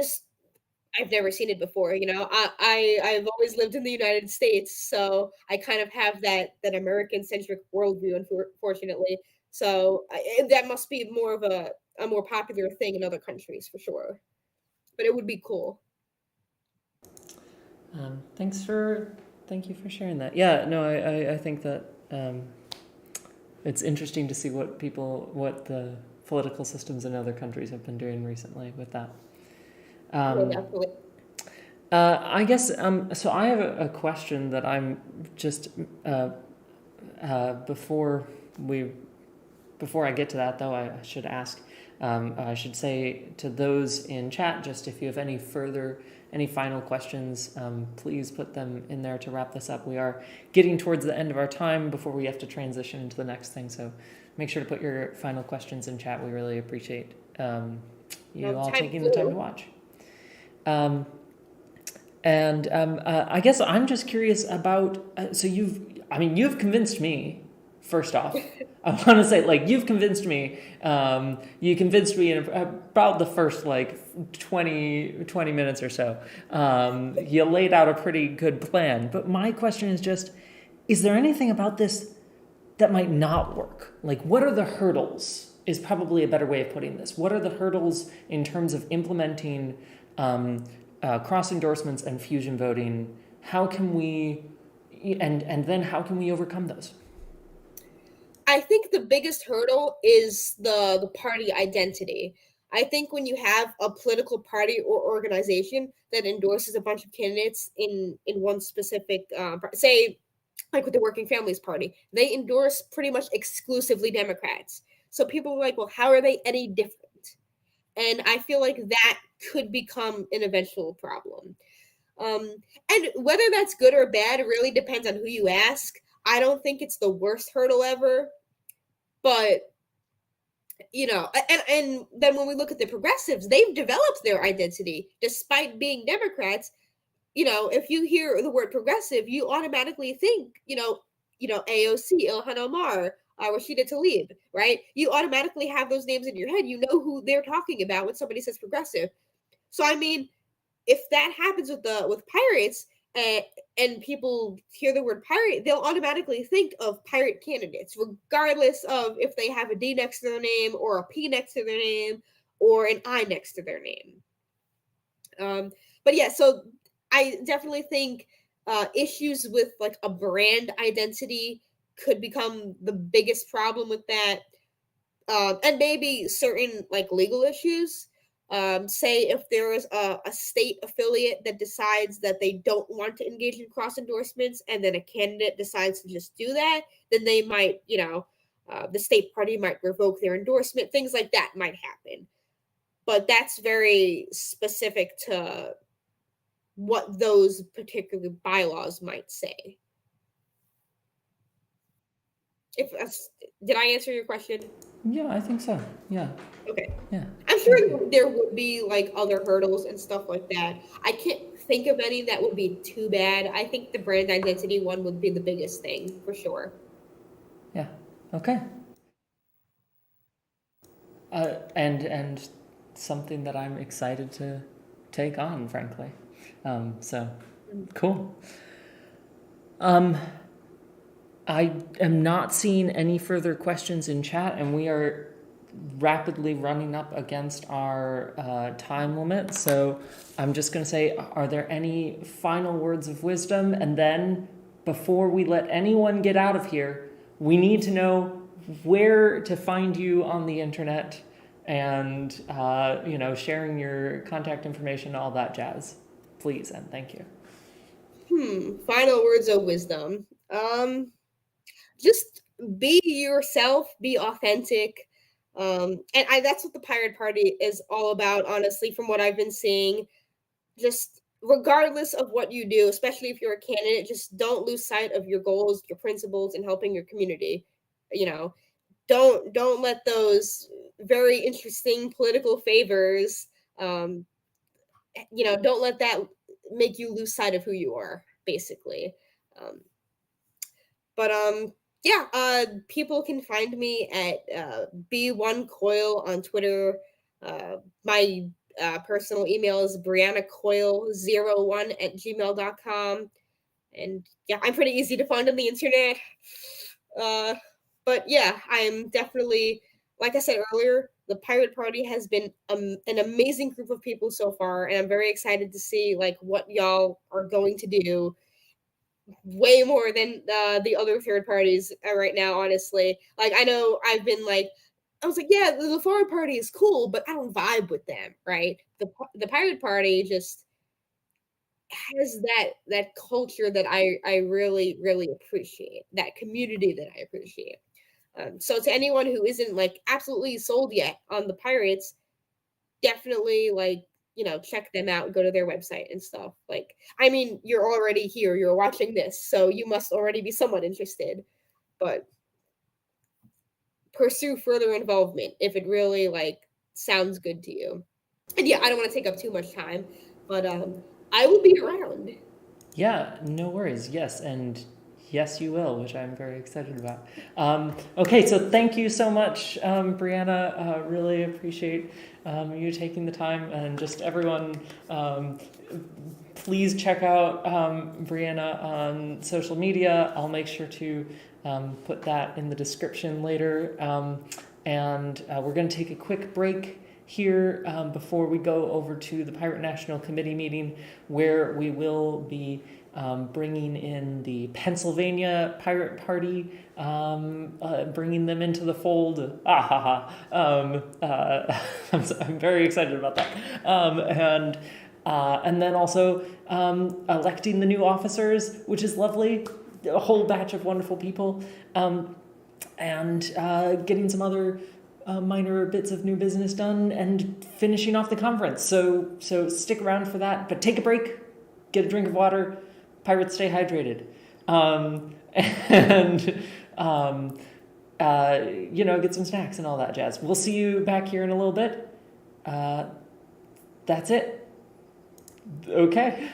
never seen it before. I've always lived in the United States, so I kind of have that American-centric worldview, unfortunately. So that must be more of a more popular thing in other countries for sure. But it would be cool. Thank you for sharing that. Yeah, no, I think that it's interesting to see what the political systems in other countries have been doing recently with that. Definitely. I guess, so I have a question that I'm just, before I get to that, though, I should ask, I should say to those in chat, just if you have any final questions, please put them in there to wrap this up. We are getting towards the end of our time before we have to transition into the next thing, so make sure to put your final questions in chat. We really appreciate you all taking the time to watch. I guess I'm just curious about, so you've convinced me, first off. I want to say, you've convinced me. You convinced me in about the first, 20 minutes or so. You laid out a pretty good plan. But my question is just, is there anything about this that might not work? What are the hurdles, is probably a better way of putting this. What are the hurdles in terms of implementing cross endorsements and fusion voting? How can we, and then how can we overcome those? I think the biggest hurdle is the party identity. I think when you have a political party or organization that endorses a bunch of candidates in one specific, say, like with the Working Families Party, they endorse pretty much exclusively Democrats. So people are like, well, how are they any different? And I feel like that could become an eventual problem. And whether that's good or bad really depends on who you ask. I don't think it's the worst hurdle ever, but and then when we look at the progressives, they've developed their identity despite being Democrats. If you hear the word progressive, you automatically think, AOC, Ilhan Omar, Rashida Tlaib, right? You automatically have those names in your head. You know who they're talking about when somebody says progressive. So, I mean, if that happens with pirates, and people hear the word pirate, they'll automatically think of pirate candidates, regardless of if they have a D next to their name or a P next to their name or an I next to their name. But yeah, so I definitely think issues with like a brand identity could become the biggest problem with that. And maybe certain like legal issues. Say if there is a state affiliate that decides that they don't want to engage in cross endorsements, and then a candidate decides to just do that, then they might, the state party might revoke their endorsement. Things like that might happen. But that's very specific to what those particular bylaws might say. If did I answer your question? Yeah, I think so. Yeah. Okay. Yeah. I'm sure there would be like other hurdles and stuff like that. I can't think of any that would be too bad. I think the brand identity one would be the biggest thing for sure. Yeah. Okay. And something that I'm excited to take on, frankly. So cool. I am not seeing any further questions in chat, and we are rapidly running up against our time limit. So I'm just going to say, are there any final words of wisdom? And then before we let anyone get out of here, we need to know where to find you on the internet and, sharing your contact information, all that jazz. Please and thank you. Final words of wisdom. Just be yourself, be authentic. And that's what the Pirate Party is all about, honestly, from what I've been seeing. Just regardless of what you do, especially if you're a candidate, just don't lose sight of your goals, your principles, and helping your community. Don't let those very interesting political favors, don't let that make you lose sight of who you are, basically. But yeah, people can find me at B1 Coyle on Twitter. My personal email is Brianna Coyle01 at gmail.com. And yeah, I'm pretty easy to find on the internet. But yeah, I'm definitely, like I said earlier, the Pirate Party has been an amazing group of people so far, and I'm very excited to see like what y'all are going to do. Way more than the other third parties right now, honestly. Like I know I've been like, I was like, yeah, the Pirate Party is cool, but I don't vibe with them, right? The Pirate Party just has that culture that I really really appreciate, that community that I appreciate. So to anyone who isn't like absolutely sold yet on the Pirates, definitely like check them out, go to their website and stuff. Like, I mean, you're already here, you're watching this, so you must already be somewhat interested, but pursue further involvement if it really like sounds good to you. And yeah, I don't want to take up too much time, but I will be around. Yeah, no worries. Yes, and yes, you will, which I'm very excited about. Okay, so thank you so much, Brianna. Really appreciate you taking the time, and just everyone, please check out Brianna on social media. I'll make sure to put that in the description later. And we're going to take a quick break here before we go over to the Pirate National Committee meeting, where we will be bringing in the Pennsylvania Pirate Party, bringing them into the fold. I'm very excited about that. And then also electing the new officers, which is lovely. A whole batch of wonderful people. And getting some other minor bits of new business done and finishing off the conference. So stick around for that, but take a break, get a drink of water, pirates stay hydrated, and get some snacks and all that jazz. We'll see you back here in a little bit. That's it. Okay.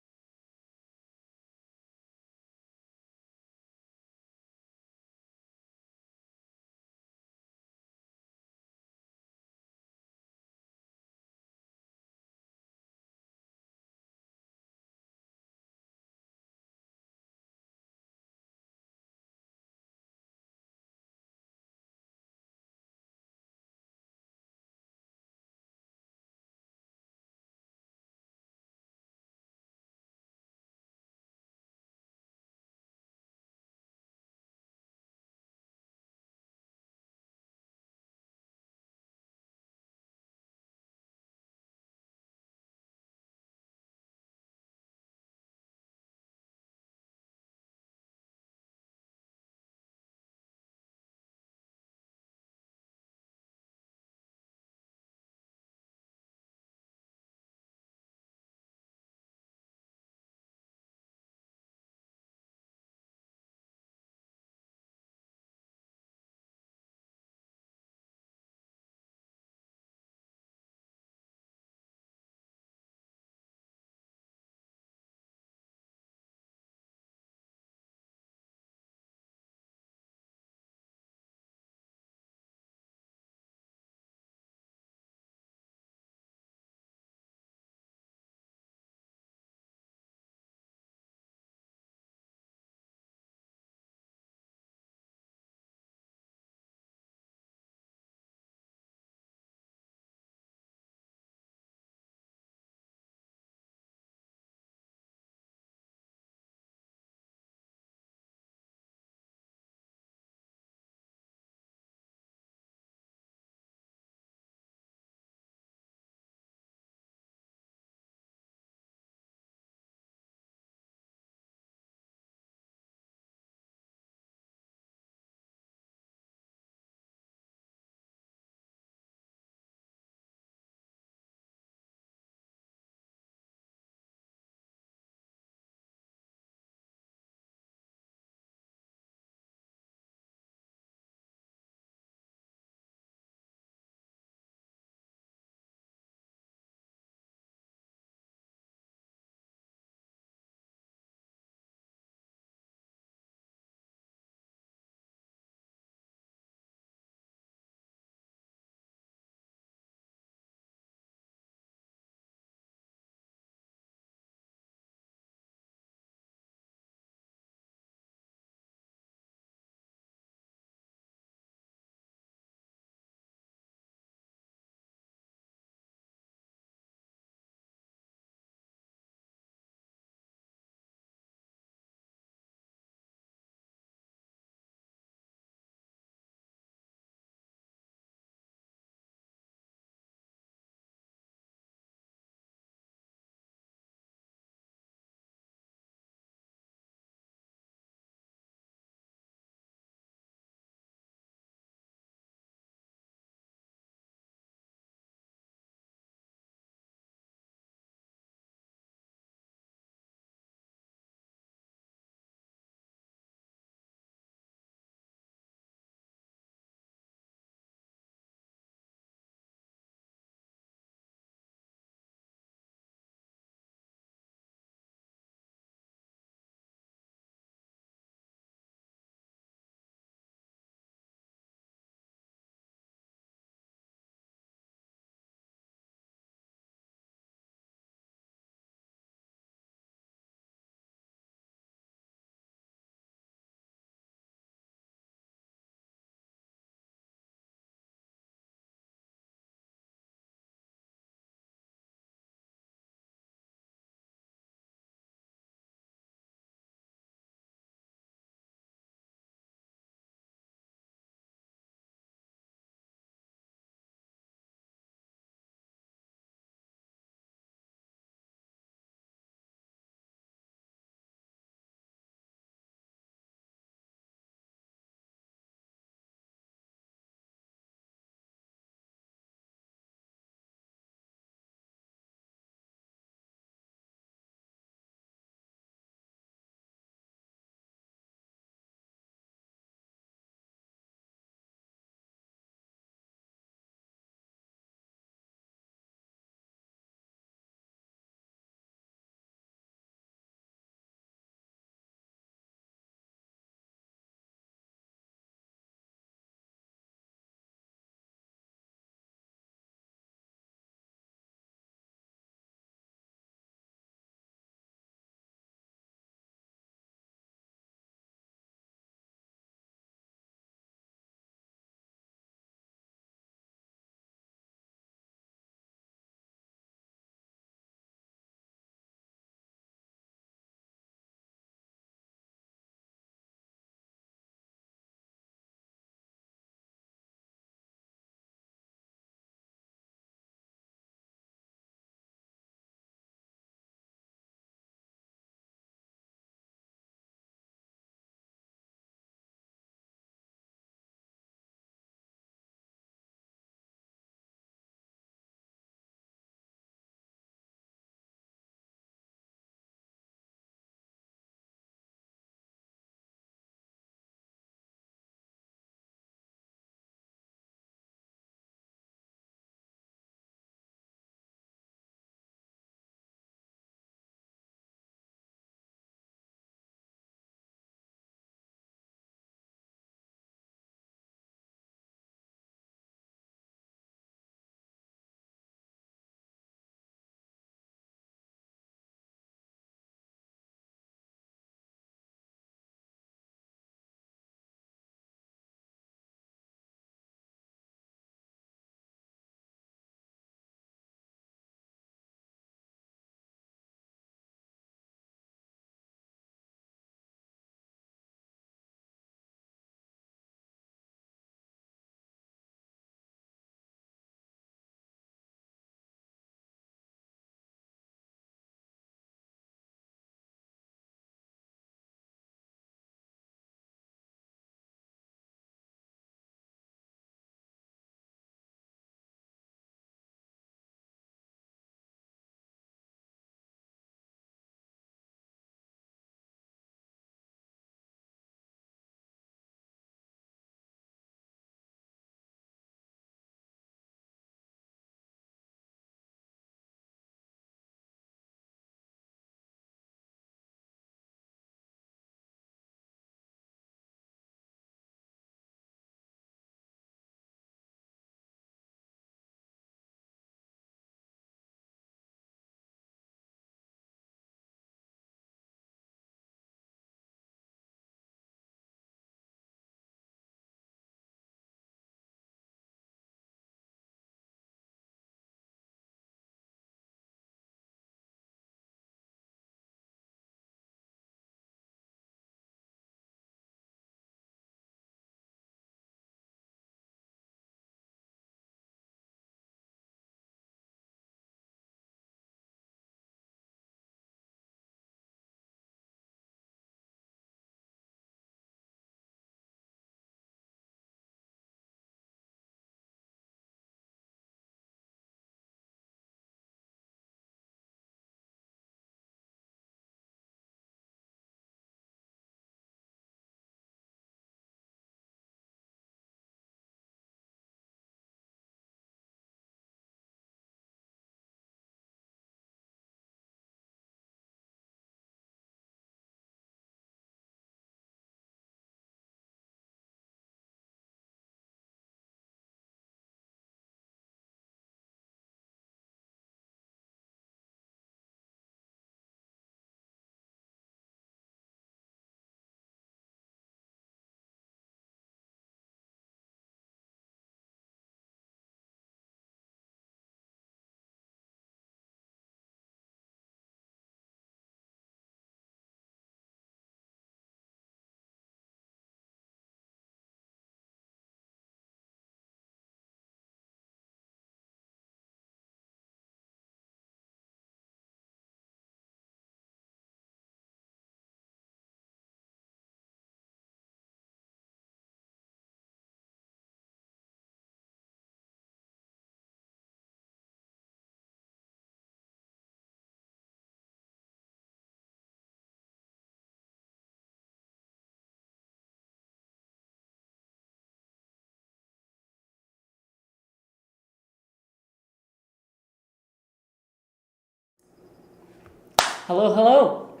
Hello, hello,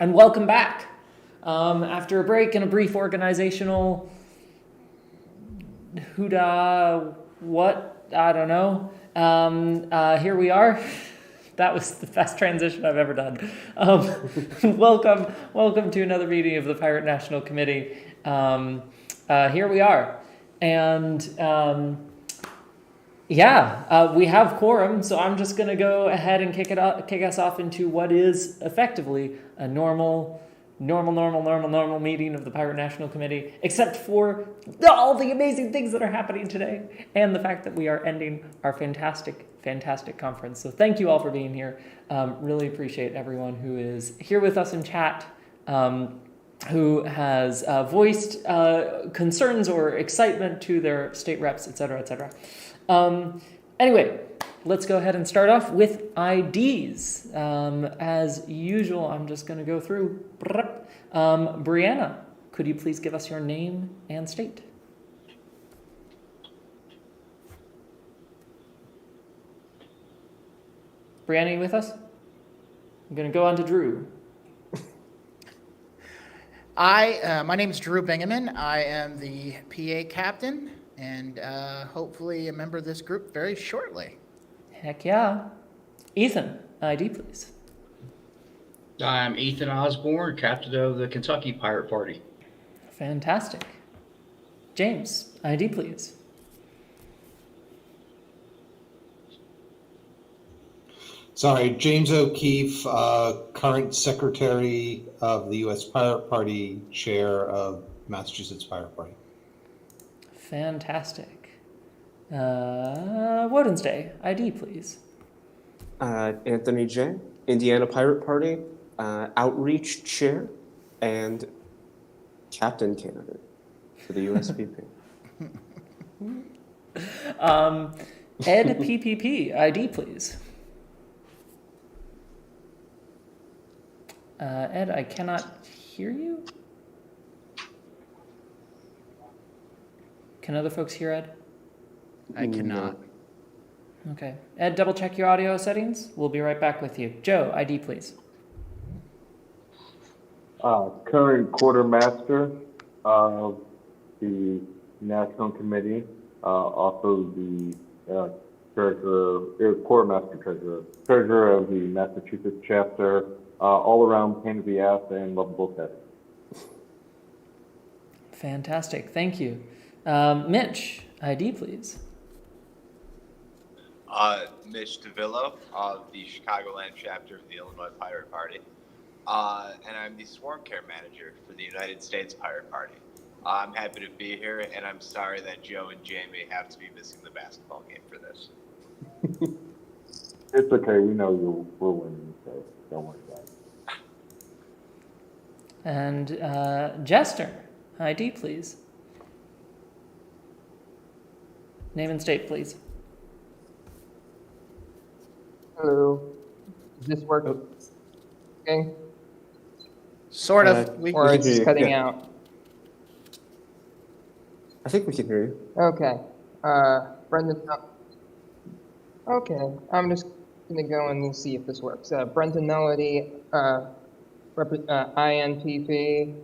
and welcome back. After a break and a brief organizational I don't know. Here we are. That was the best transition I've ever done. Welcome to another meeting of the Pirate National Committee. Here we are, and we have quorum, so I'm just going to go ahead and kick us off into what is effectively a normal meeting of the Pirate National Committee, except for all the amazing things that are happening today and the fact that we are ending our fantastic conference. So thank you all for being here. Really appreciate everyone who is here with us in chat, who has voiced concerns or excitement to their state reps, et cetera. Anyway, let's go ahead and start off with IDs. As usual, I'm just going to go through. Brianna, could you please give us your name and state? Brianna, you with us? I'm going to go on to Drew. My name is Drew Bingaman. I am the PA captain and hopefully a member of this group very shortly. Heck yeah. Ethan, ID please. I'm Ethan Osborne, captain of the Kentucky Pirate Party. Fantastic. James, ID please. Sorry, James O'Keefe, current secretary of the U.S. Pirate Party, chair of Massachusetts Pirate Party. Fantastic. Woden's Day, ID please. Anthony J., Indiana Pirate Party, outreach chair, and captain candidate for the USPP. Ed PPP, ID please. Ed, I cannot hear you. Can other folks hear Ed? I cannot. Okay. Ed, double check your audio settings. We'll be right back with you. Joe, ID please. Current quartermaster of the National Committee, also the treasurer of the Massachusetts chapter, all around pain in the ass and lovable cat. Fantastic. Thank you. Mitch, ID please. Mitch DeVillo of the Chicagoland chapter of the Illinois Pirate Party. And I'm the Swarm Care Manager for the United States Pirate Party. I'm happy to be here, and I'm sorry that Joe and Jamie have to be missing the basketball game for this. It's okay. We know we're winning, so don't worry about it. And Jester, ID please. Name and state please. Hello. Does this work? Okay. Sort of. Or it's cutting out. I think we can hear you. Okay. Brendan. Okay. I'm just going to go and see if this works. Brendan Melody, INPP.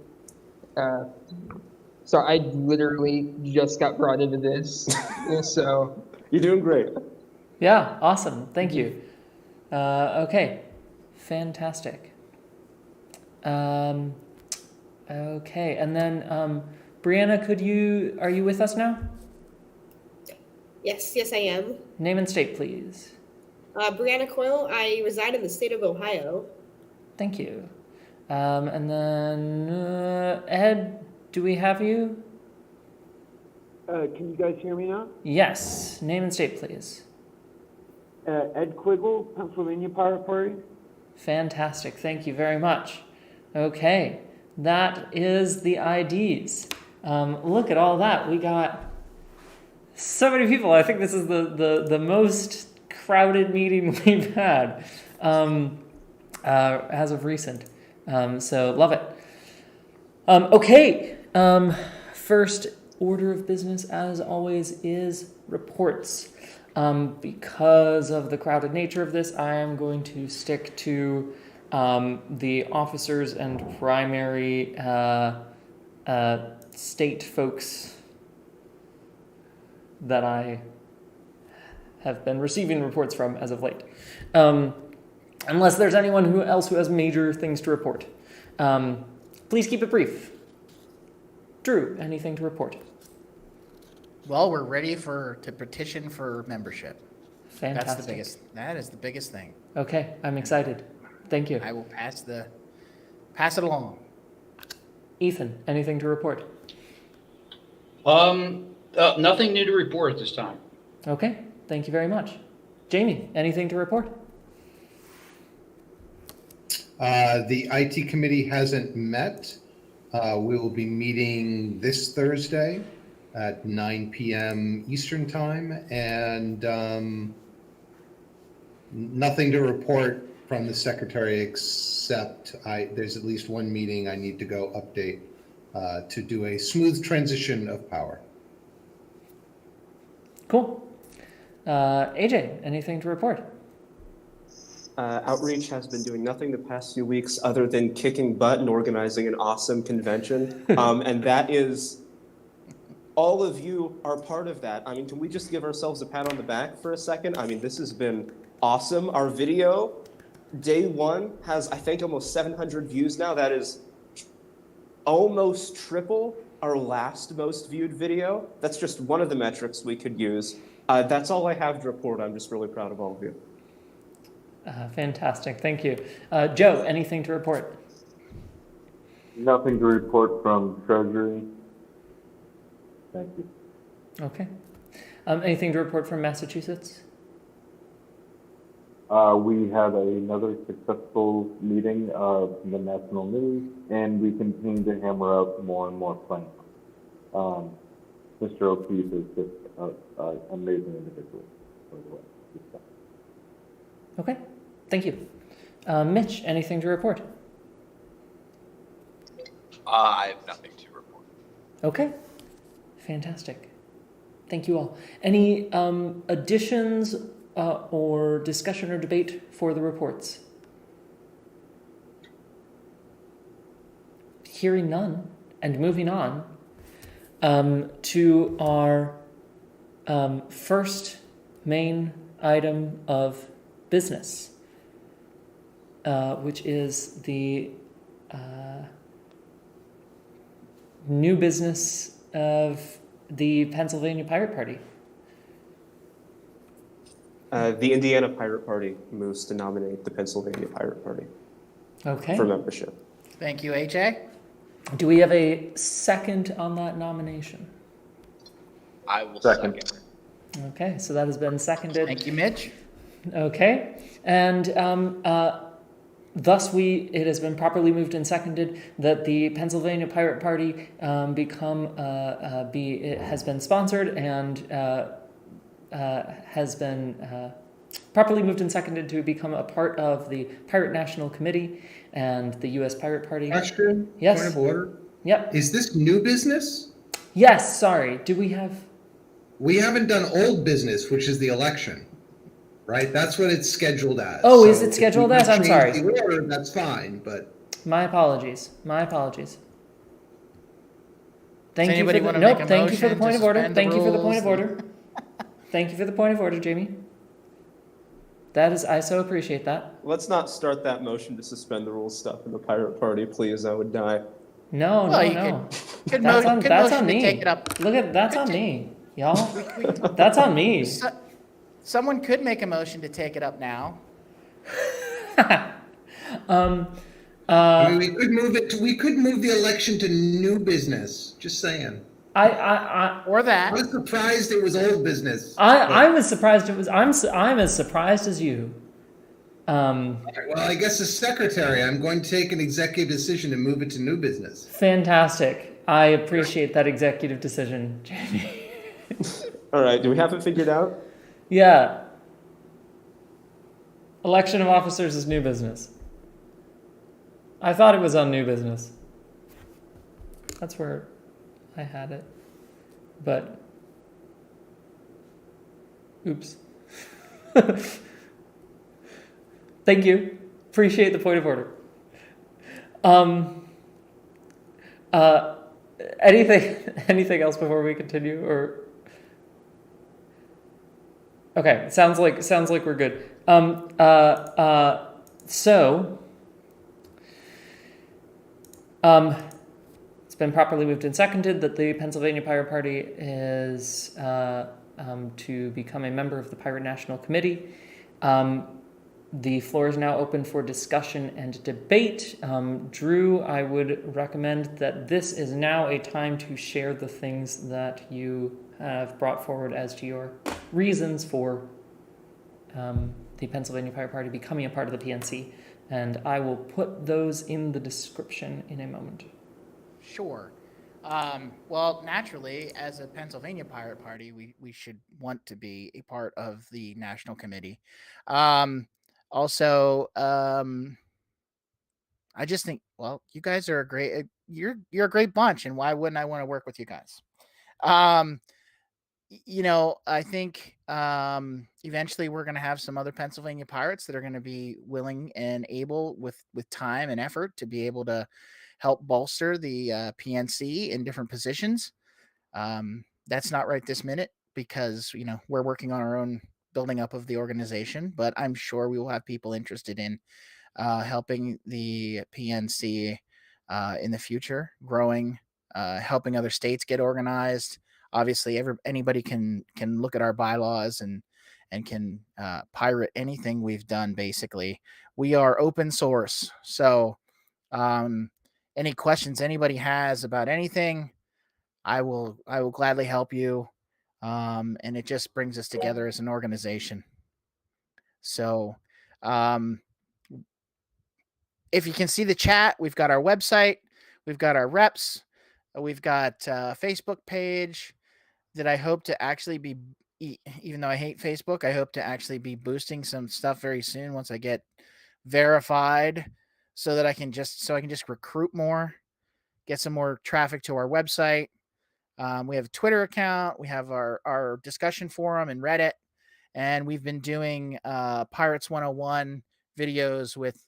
So I literally just got brought into this. So. You're doing great. Yeah, awesome. Thank you. Okay, fantastic. Okay, and then Brianna, are you with us now? Yes, I am. Name and state, please. Brianna Coyle. I reside in the state of Ohio. Thank you. And then Ed, do we have you? Can you guys hear me now? Yes. Name and state, please. Ed Quiggle, Pennsylvania Pirate Party. Fantastic. Thank you very much. Okay, that is the IDs. Look at all that. We got so many people. I think this is the most crowded meeting we've had as of recent. So love it. Okay. First order of business, as always, is reports. Because of the crowded nature of this, I am going to stick to the officers and primary state folks that I have been receiving reports from as of late. Unless there's anyone else who has major things to report. Please keep it brief. Drew, anything to report? Well, we're ready to petition for membership. Fantastic. That is the biggest thing. Okay, I'm excited. Thank you. I will pass it along. Ethan, anything to report? Nothing new to report at this time. Okay, thank you very much. Jamie, anything to report? The IT committee hasn't met. We will be meeting this Thursday at 9 p.m. Eastern Time, and nothing to report from the secretary except there's at least one meeting I need to go update to do a smooth transition of power. Cool. AJ, anything to report? Outreach has been doing nothing the past few weeks other than kicking butt and organizing an awesome convention. And that is, all of you are part of that. I mean, can we just give ourselves a pat on the back for a second? I mean, this has been awesome. Our video, day one, has, I think, almost 700 views now. That is almost triple our last most viewed video. That's just one of the metrics we could use. That's all I have to report. I'm just really proud of all of you. Fantastic, thank you. Joe, anything to report? Nothing to report from Treasury. Thank you. Okay. Anything to report from Massachusetts? We had another successful meeting of the national news, and we continue to hammer out more and more plans. Mr. O'Keefe is just an amazing individual, by the way. Okay, thank you. Mitch, anything to report? I have nothing to report. Okay, fantastic. Thank you all. Any additions or discussion or debate for the reports? Hearing none, and moving on to our first main item of business, which is the new business of the Pennsylvania Pirate Party. The Indiana Pirate Party moves to nominate the Pennsylvania Pirate Party for membership. Thank you, AJ. Do we have a second on that nomination? I will second. Okay, so that has been seconded. Thank you, Mitch. Okay, and thus it has been properly moved and seconded that the Pennsylvania Pirate Party it has been sponsored and has been properly moved and seconded to become a part of the Pirate National Committee and the U.S. Pirate Party. Question? Yes. Point of order? Yep. Is this new business? Yes, sorry. Do we have... We haven't done old business, which is the election, right? That's what it's scheduled as. Oh, So is it scheduled if we as? I'm change sorry. the order, that's fine, but... My apologies. My apologies. Thank you. Anybody For the, wanna nope. make a Thank you for the motion point to of order. suspend the Thank you for the point of rules? order. Thank you for the point of order, Jamie. I so appreciate that. Let's not start that motion to suspend the rules stuff in the Pirate Party, please. I would die. No, Well, you no. Good That's on motion me. to take it up. Look at that's on me, y'all. That's on me. Someone could make a motion to take it up now. I mean, we could move it. We could move the election to new business. Just saying. Or that. I was surprised it was old business. I'm as surprised it was. I'm as surprised as you. Well, I guess as secretary, I'm going to take an executive decision to move it to new business. Fantastic. I appreciate that executive decision, Jamie. All right, do we have it figured out? Yeah. Election of officers is new business. I thought it was on new business. That's where I had it. But, oops. Thank you. Appreciate the point of order. Uh, anything else before we continue, or? Okay, sounds like we're good. So, it's been properly moved and seconded that the Pennsylvania Pirate Party is to become a member of the Pirate National Committee. The floor is now open for discussion and debate. Drew, I would recommend that this is now a time to share the things that you have brought forward as to your reasons for the Pennsylvania Pirate Party becoming a part of the PNC. And I will put those in the description in a moment. Sure. Well, naturally, as a Pennsylvania Pirate Party, we should want to be a part of the National Committee. Also, I just think, well, you guys are you're a great bunch, and why wouldn't I want to work with you guys? I think eventually we're going to have some other Pennsylvania Pirates that are going to be willing and able with time and effort to be able to help bolster the PNC in different positions. That's not right this minute because, we're working on our own building up of the organization, but I'm sure we will have people interested in helping the PNC in the future, growing, helping other states get organized. Obviously, anybody can look at our bylaws and can pirate anything we've done. Basically, we are open source. So, any questions anybody has about anything, I will gladly help you. And it just brings us together as an organization. So, if you can see the chat, we've got our website, we've got our reps, we've got a Facebook page that I hope to actually be, even though I hate Facebook, I hope to actually be boosting some stuff very soon once I get verified so that I can just recruit more, get some more traffic to our website. We have a Twitter account. We have our discussion forum and Reddit. And we've been doing Pirates 101 videos with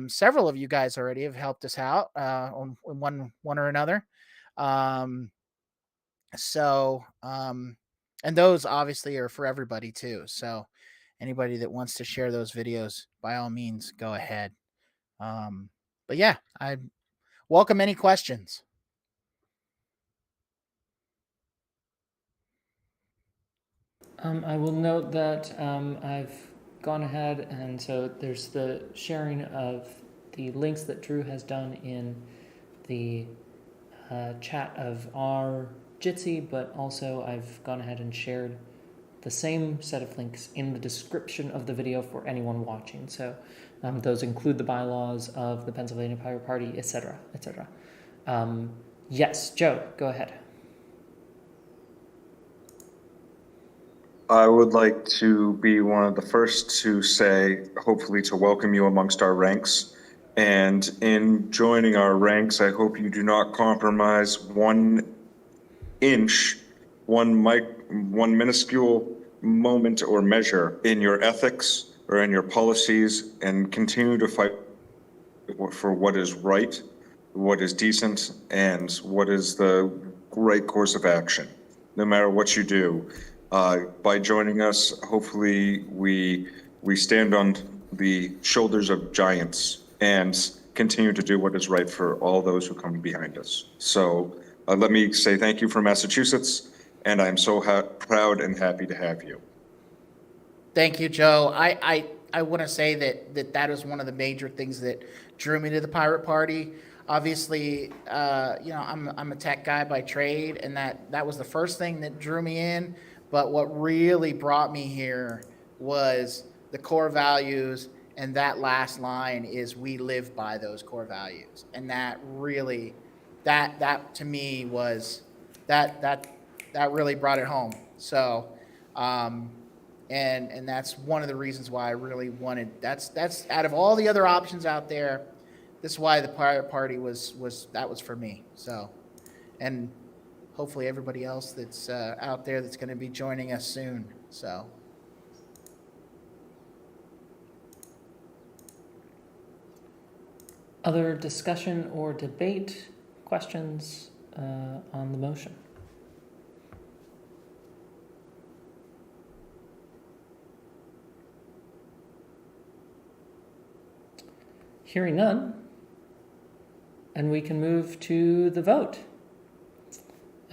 several of you guys already have helped us out on one or another. And those obviously are for everybody too. So anybody that wants to share those videos, by all means, go ahead. But yeah, I welcome any questions. I will note that I've gone ahead, and so there's the sharing of the links that Drew has done in the chat of our Jitsi, but also I've gone ahead and shared the same set of links in the description of the video for anyone watching. So those include the bylaws of the Pennsylvania Pirate Party, etc., etc. Yes, Joe, go ahead. I would like to be one of the first to say, hopefully to welcome you amongst our ranks. And in joining our ranks, I hope you do not compromise 1 inch, one minuscule moment or measure in your ethics or in your policies, and continue to fight for what is right, what is decent, and what is the right course of action, no matter what you do. By joining us, hopefully we stand on the shoulders of giants and continue to do what is right for all those who come behind us. So let me say thank you from Massachusetts, and I'm so proud and happy to have you. Thank you, Joe. I want to say that is one of the major things that drew me to the Pirate Party. Obviously, I'm a tech guy by trade, and that was the first thing that drew me in. But what really brought me here was the core values, and that last line is "we live by those core values," and that really, that to me was that really brought it home. So, and that's one of the reasons why I really wanted. That's out of all the other options out there, this is why the Pirate Party was for me. So, and hopefully everybody else that's out there that's going to be joining us soon. So, Other discussion or debate, questions on the motion? Hearing none, and we can move to the vote.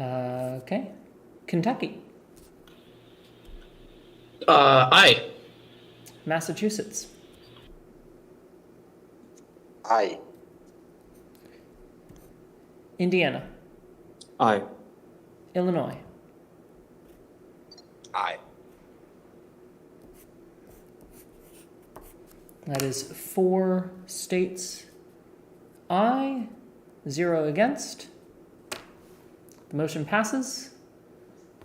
Okay. Kentucky. Aye. Massachusetts. Aye. Indiana. Aye. Illinois. Aye. That is 4 states aye, 0 against. The motion passes.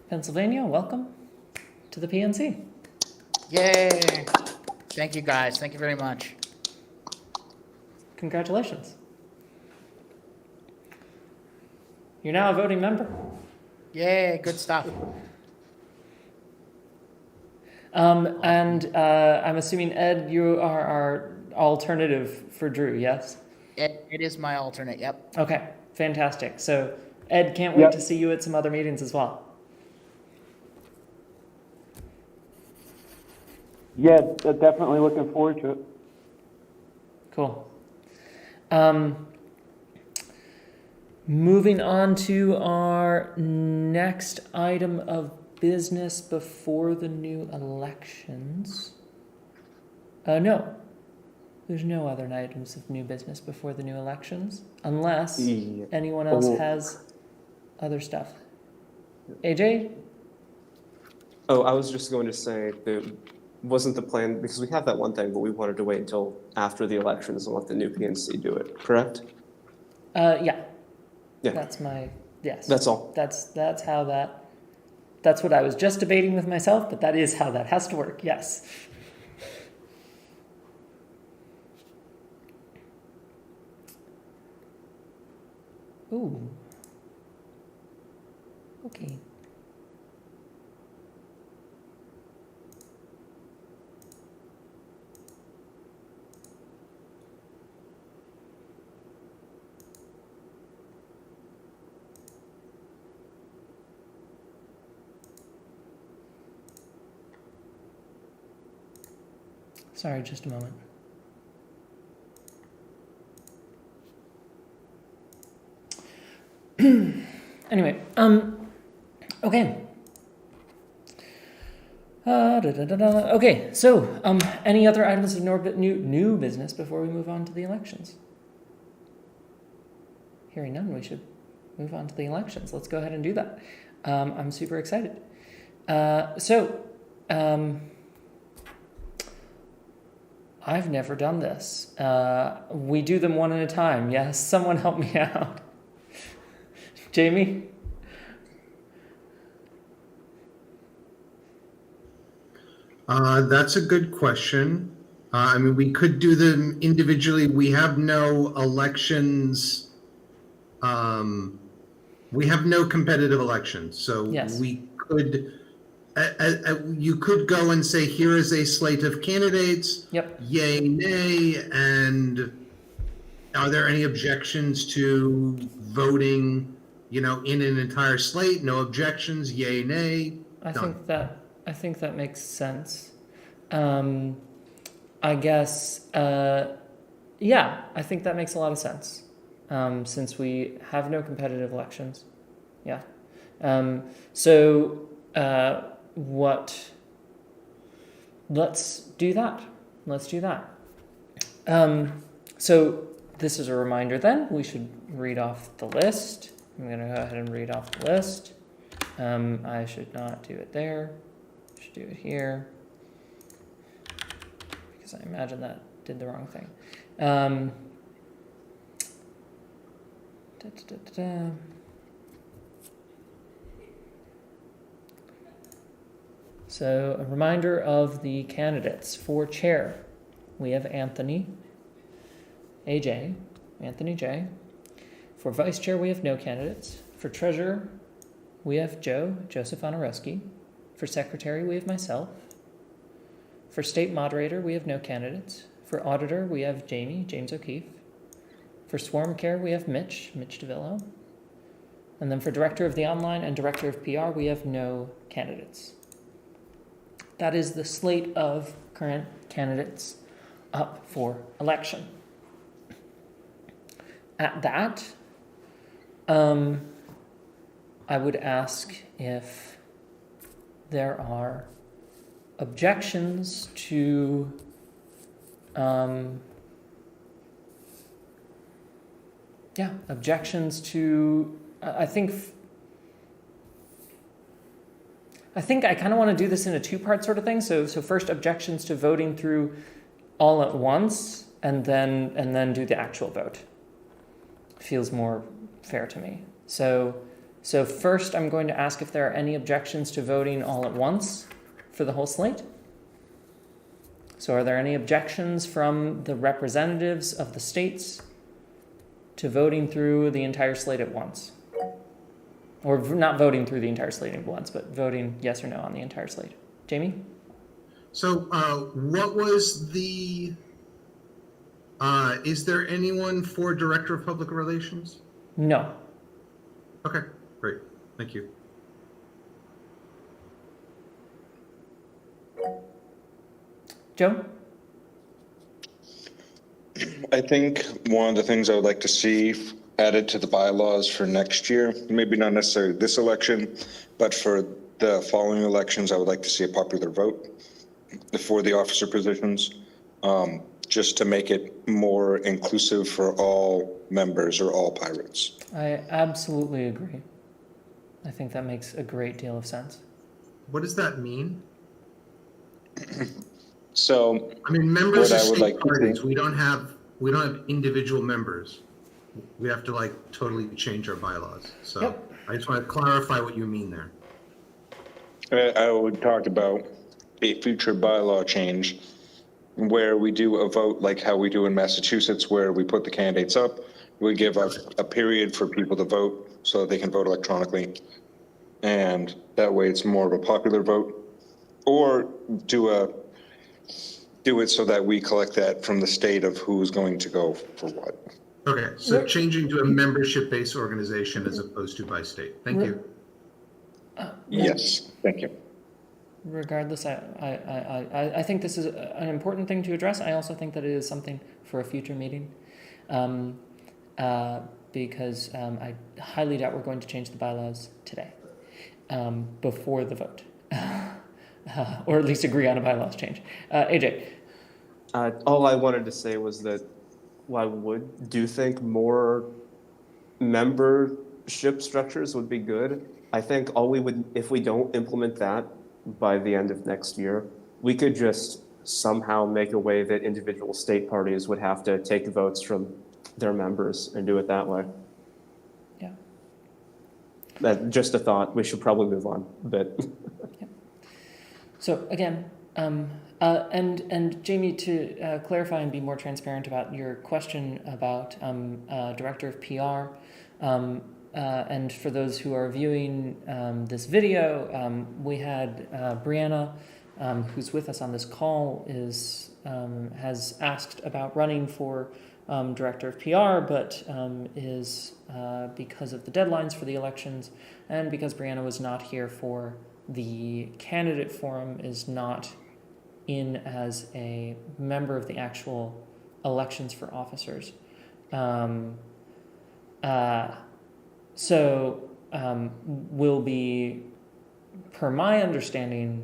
Pennsylvania, welcome to the PNC. Yay! Thank you, guys. Thank you very much. Congratulations. You're now a voting member. Yay, good stuff. And I'm assuming, Ed, you are our alternative for Drew, yes? It is my alternate, yep. Okay, fantastic. So, Ed, can't wait to see you at some other meetings as well. Yeah, definitely looking forward to it. Cool. Moving on to our next item of business before the new elections. No. There's no other items of new business before the new elections, unless anyone else has other stuff. AJ? Oh, I was just going to say that wasn't the plan, because we have that one thing, but we wanted to wait until after the elections and let the new PNC do it, correct? Yeah. Yeah. That's my, yes. That's all. That's how that's what I was just debating with myself, but that is how that has to work, yes. Ooh. Okay. Sorry, just a moment. Anyway, okay. Okay, so, any other items of new business before we move on to the elections? Hearing none, we should move on to the elections. Let's go ahead and do that. I'm super excited. I've never done this. We do them one at a time. Yes, someone help me out. Jamie? That's a good question. I mean, we could do them individually. We have no elections. We have no competitive elections, so Yes. we could. You could go and say, here is a slate of candidates. Yep. Yay, nay, and are there any objections to voting, in an entire slate? No objections, yay, nay. I Done. think that makes sense. I guess, yeah, I think that makes a lot of sense. Since we have no competitive elections. Yeah. Let's do that. So this is a reminder then, we should read off the list. I'm going to go ahead and read off the list. I should not do it there. I should do it here. Because I imagine that did the wrong thing. So a reminder of the candidates. For chair, we have Anthony J. For vice chair, we have no candidates. For treasurer, we have Joseph Honorowski. For secretary, we have myself. For state moderator, we have no candidates. For auditor, we have James O'Keefe. For Swarm Care, we have Mitch DeVillo. And then for Director of the Online and Director of PR, we have no candidates. That is the slate of current candidates up for election. At that, I would ask if there are objections to objections to I think I kind of want to do this in a two-part sort of thing. So first objections to voting through all at once, and then do the actual vote. Feels more fair to me. So first I'm going to ask if there are any objections to voting all at once for the whole slate. So are there any objections from the representatives of the states to voting through the entire slate at once? Or not voting through the entire slate at once, but voting yes or no on the entire slate. Jamie? So what was the, is there anyone for Director of Public Relations? No. Okay, great. Thank you. Joe? I think one of the things I would like to see added to the bylaws for next year, maybe not necessarily this election, but for the following elections, I would like to see a popular vote for the officer positions, just to make it more inclusive for all members or all pirates. I absolutely agree. I think that makes a great deal of sense. What does that mean? So, I mean, members of what I would state like to parties, see- we don't have individual members. We have to like totally change our bylaws. So Yep. I just want to clarify what you mean there. I would talk about a future bylaw change where we do a vote like how we do in Massachusetts, where we put the candidates up, we give a period for people to vote so that they can vote electronically. And that way it's more of a popular vote. Or do it so that we collect that from the state of who's going to go for what. Okay, so changing to a membership-based organization as opposed to by state. Thank you. Yes, thank you. Regardless, I think this is an important thing to address. I also think that it is something for a future meeting, because I highly doubt we're going to change the bylaws today, before the vote, or at least agree on a bylaws change. AJ. All I wanted to say was that I do think more membership structures would be good. I think if we don't implement that by the end of next year, we could just somehow make a way that individual state parties would have to take votes from their members and do it that way. Yeah. That's just a thought. We should probably move on, but. Yeah. So again, and Jamie, to clarify and be more transparent about your question about Director of PR, and for those who are viewing this video, we had Brianna, who's with us on this call, has asked about running for Director of PR, but is, because of the deadlines for the elections, and because Brianna was not here for the candidate forum, is not in as a member of the actual elections for officers. So will be, per my understanding,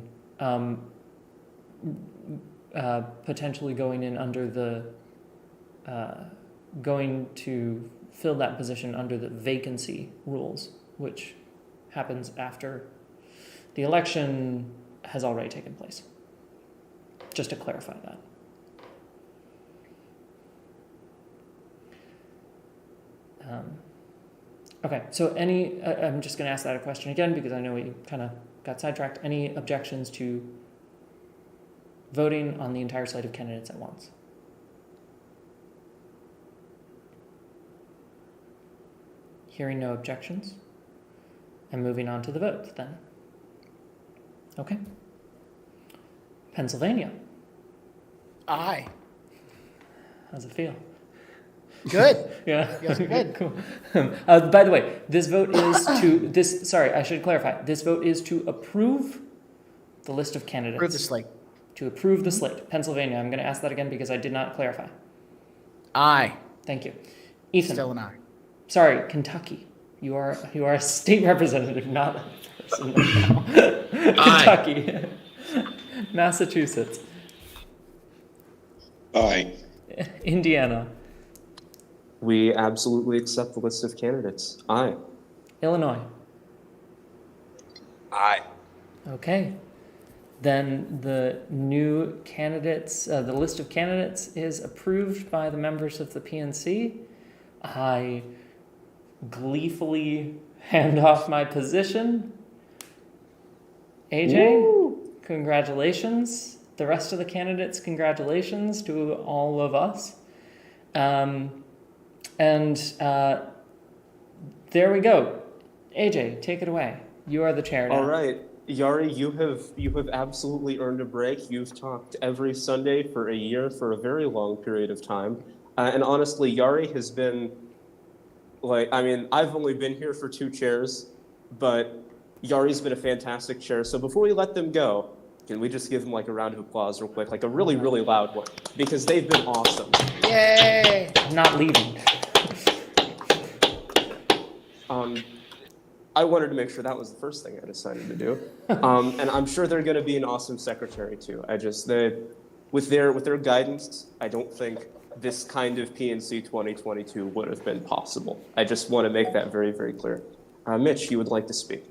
potentially going in under the, going to fill that position under the vacancy rules, which happens after the election has already taken place. Just to clarify that. Okay, so I'm just going to ask that a question again because I know we kind of got sidetracked. Any objections to voting on the entire slate of candidates at once? Hearing no objections, and moving on to the vote then. Okay. Pennsylvania. Aye. How's it feel? Good. Yeah. Feels good. Cool. By the way, this vote is I should clarify. This vote is to approve the list of candidates. Approve the slate. To approve the slate. Pennsylvania. I'm going to ask that again because I did not clarify. Aye. Thank you. Ethan. Still an aye. Sorry, Kentucky. You are a state representative, not a person right now. Kentucky. Massachusetts. Aye. Indiana. We absolutely accept the list of candidates. Aye. Illinois. Aye. Okay. Then the new candidates, the list of candidates is approved by the members of the PNC. I gleefully hand off my position. AJ, Woo! congratulations. The rest of the candidates, congratulations to all of us. There we go. AJ, take it away. You are the chair now. All right. Yari, you have absolutely earned a break. You've talked every Sunday for a year, for a very long period of time. And honestly, Yari has been, I've only been here for 2 chairs, but Yari's been a fantastic chair. So before we let them go, can we just give them a round of applause real quick? A really, really loud one, because they've been awesome. Yay! I'm not leaving. I wanted to make sure that was the first thing I decided to do. And I'm sure they're going to be an awesome secretary too. With their guidance, I don't think this kind of PNC 2022 would have been possible. I just want to make that very, very clear. Mitch, you would like to speak.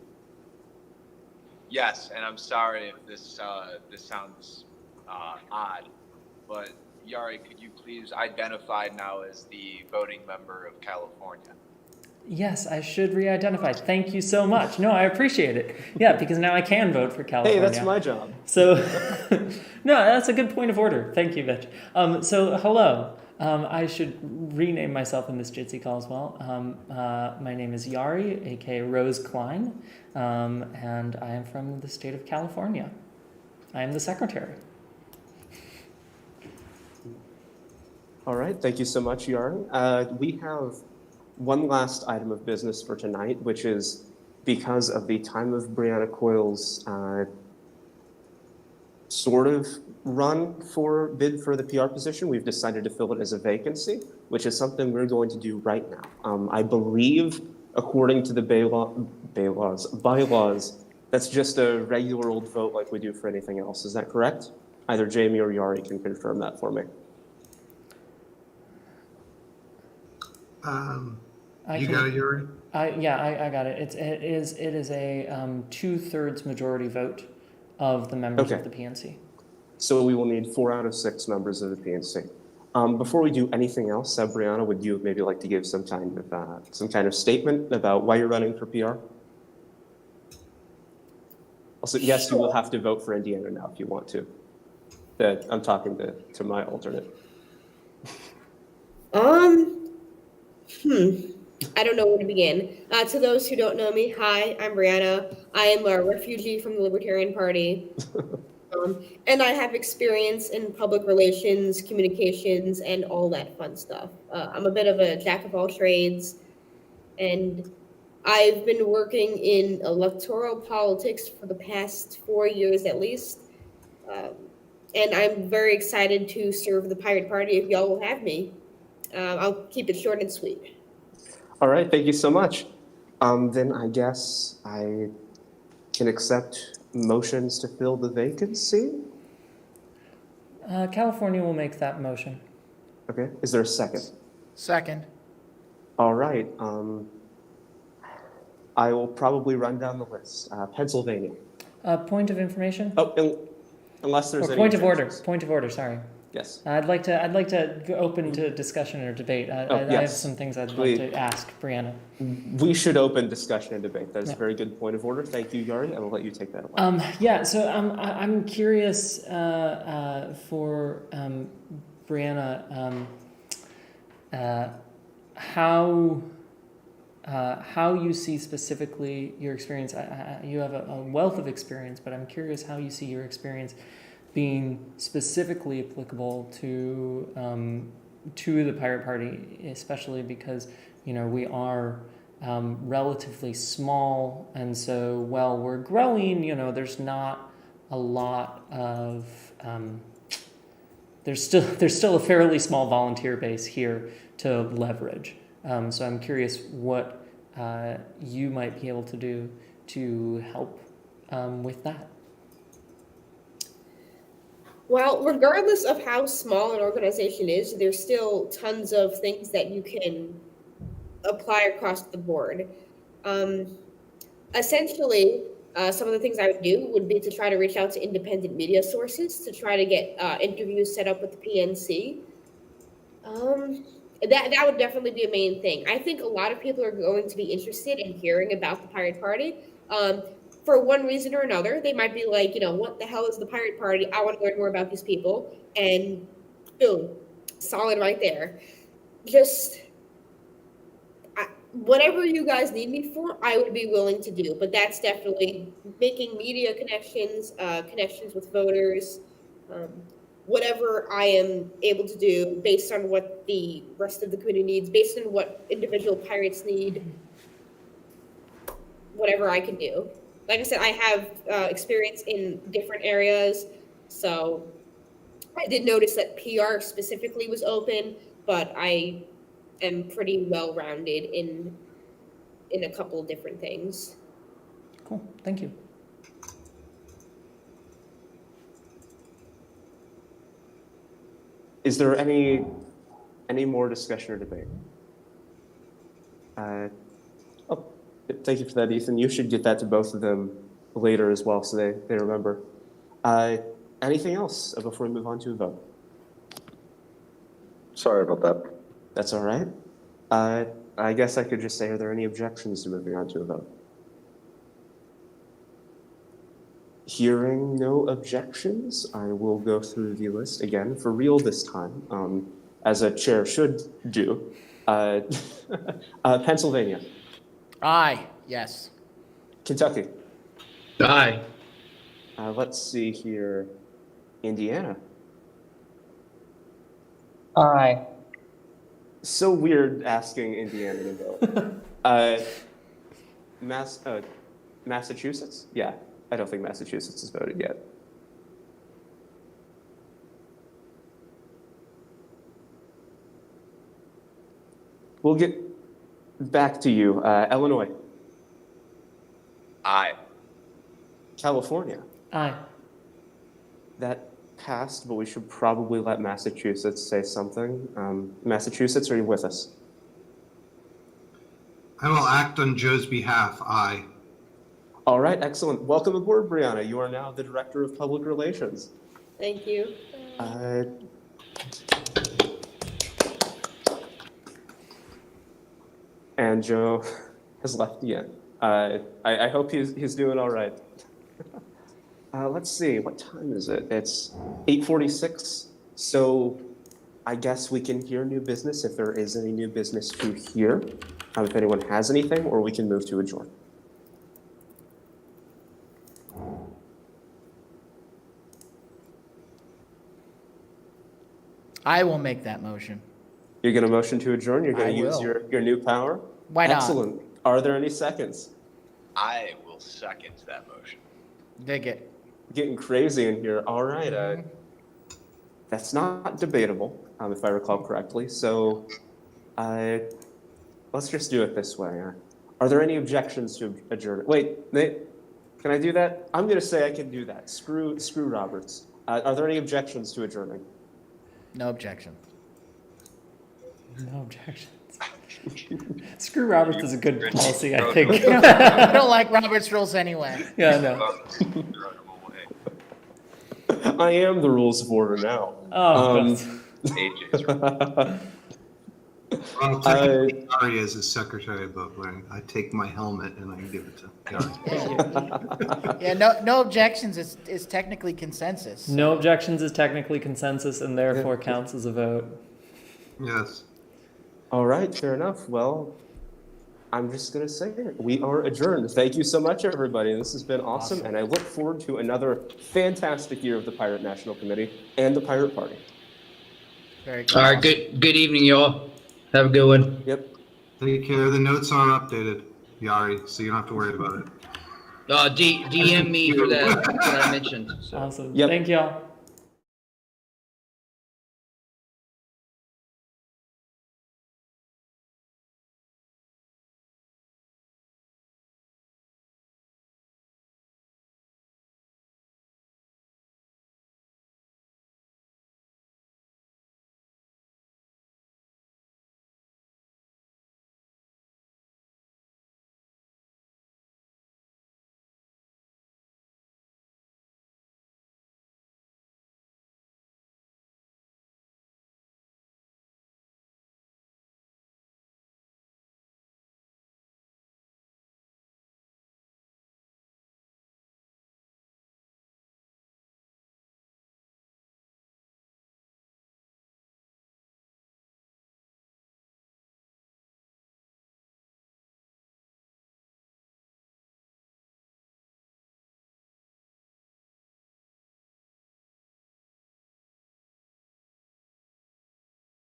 Yes, and I'm sorry if this sounds odd, but Yari, could you please identify now as the voting member of California? Yes, I should re-identify. Thank you so much. No, I appreciate it. Yeah, because now I can vote for California. Hey, that's my job. So, no, that's a good point of order. Thank you, Mitch. So, hello. I should rename myself in this Jitsi call as well. My name is Yari, aka Rose Klein, and I am from the state of California. I am the secretary. All right, thank you so much, Yari. We have one last item of business for tonight, which is because of the time of Brianna Coyle's sort of bid for the PR position, we've decided to fill it as a vacancy, which is something we're going to do right now. I believe, according to the bylaws, that's just a regular old vote like we do for anything else. Is that correct? Either Jamie or Yari can confirm that for me. You got it, Yuri? I got it. It is a 2/3 majority vote of the members of the PNC. So we will need 4 out of 6 members of the PNC. Before we do anything else, Brianna, would you maybe like to give some kind of statement about why you're running for PR? Also, yes, you will have to vote for Indiana now if you want to. That I'm talking to my alternate. I don't know where to begin. To those who don't know me, hi, I'm Brianna. I am a refugee from the Libertarian Party. And I have experience in public relations, communications, and all that fun stuff. I'm a bit of a jack of all trades, and I've been working in electoral politics for the past 4 years at least. And I'm very excited to serve the Pirate Party if y'all will have me. I'll keep it short and sweet. All right, thank you so much. Then I guess I can accept motions to fill the vacancy. California will make that motion. Okay, is there a second? Second. All right, I will probably run down the list. Pennsylvania. Point of information? Oh, unless there's any point of order. objections. Point of order. Sorry. Yes. I'd like to go open to discussion or debate. I have some things I'd like to ask Brianna. We should open discussion and debate. That's a very good point of order. Thank you, Yari. I will let you take that away. So I'm curious for Brianna how you see specifically your experience. You have a wealth of experience, but I'm curious how you see your experience being specifically applicable to to the Pirate Party, especially because, we are relatively small, and so while we're growing, there's not a lot of there's still a fairly small volunteer base here to leverage. So I'm curious what you might be able to do to help with that. Well, regardless of how small an organization is, there's still tons of things that you can apply across the board. Essentially, some of the things I would do would be to try to reach out to independent media sources to try to get interviews set up with the PNC. That would definitely be a main thing. I think a lot of people are going to be interested in hearing about the Pirate Party. For one reason or another, they might be like, what the hell is the Pirate Party? I want to learn more about these people. And boom, solid right there. Just whatever you guys need me for, I would be willing to do. But that's definitely making media connections, connections with voters, whatever I am able to do based on what the rest of the community needs, based on what individual pirates need, whatever I can do. Like I said, I have experience in different areas, so I did notice that PR specifically was open, but I am pretty well-rounded in a couple of different things. Cool, thank you. Is there any more discussion or debate? Thank you for that, Ethan. You should get that to both of them later as well, so they remember. Anything else before we move on to a vote? Sorry about that. That's all right. I guess I could just say, are there any objections to moving on to a vote? Hearing no objections, I will go through the list again for real this time, as a chair should do. Pennsylvania. Aye, yes. Kentucky. Aye. Let's see here. Indiana. Aye. So weird asking Indiana to vote. Massachusetts? Yeah, I don't think Massachusetts has voted yet. We'll get back to you. Illinois. Aye. California. Aye. That passed, but we should probably let Massachusetts say something. Massachusetts, are you with us? I will act on Joe's behalf. Aye. All right, excellent. Welcome aboard, Brianna. You are now the Director of Public Relations. Thank you. And Joe has left again. I hope he's doing all right. Let's see, what time is it? It's 8:46. So I guess we can hear new business if there is any new business to hear, if anyone has anything, or we can move to adjourn. I will make that motion. You're going to motion to adjourn? You're going to use your new power? Why not? Excellent. Are there any seconds? I will second that motion. Dig it. Getting crazy in here. All right. That's not debatable, if I recall correctly. So let's just do it this way. Are there any objections to adjourn? Wait, Nate, can I do that? I'm going to say I can do that. Screw Roberts. Are there any objections to adjourning? No objection. No objections. Screw Roberts is a good policy, I think. I don't like Robert's rules anyway. Yeah, no. I am the rules of order now. Oh, Gary is the secretary of voting. I take my helmet and I give it to Gary. Yeah, no objections is technically consensus. No objections is technically consensus and therefore counts as a vote. Yes. All right, fair enough. Well, I'm just going to say it. We are adjourned. Thank you so much, everybody. This has been awesome, and I look forward to another fantastic year of the Pirate National Committee and the Pirate Party. Very good. All right. Good evening, y'all. Have a good one. Yep. Take care. The notes are updated, Yari, so you don't have to worry about it. DM me for that I mentioned. So. Awesome. Yep. Thank y'all.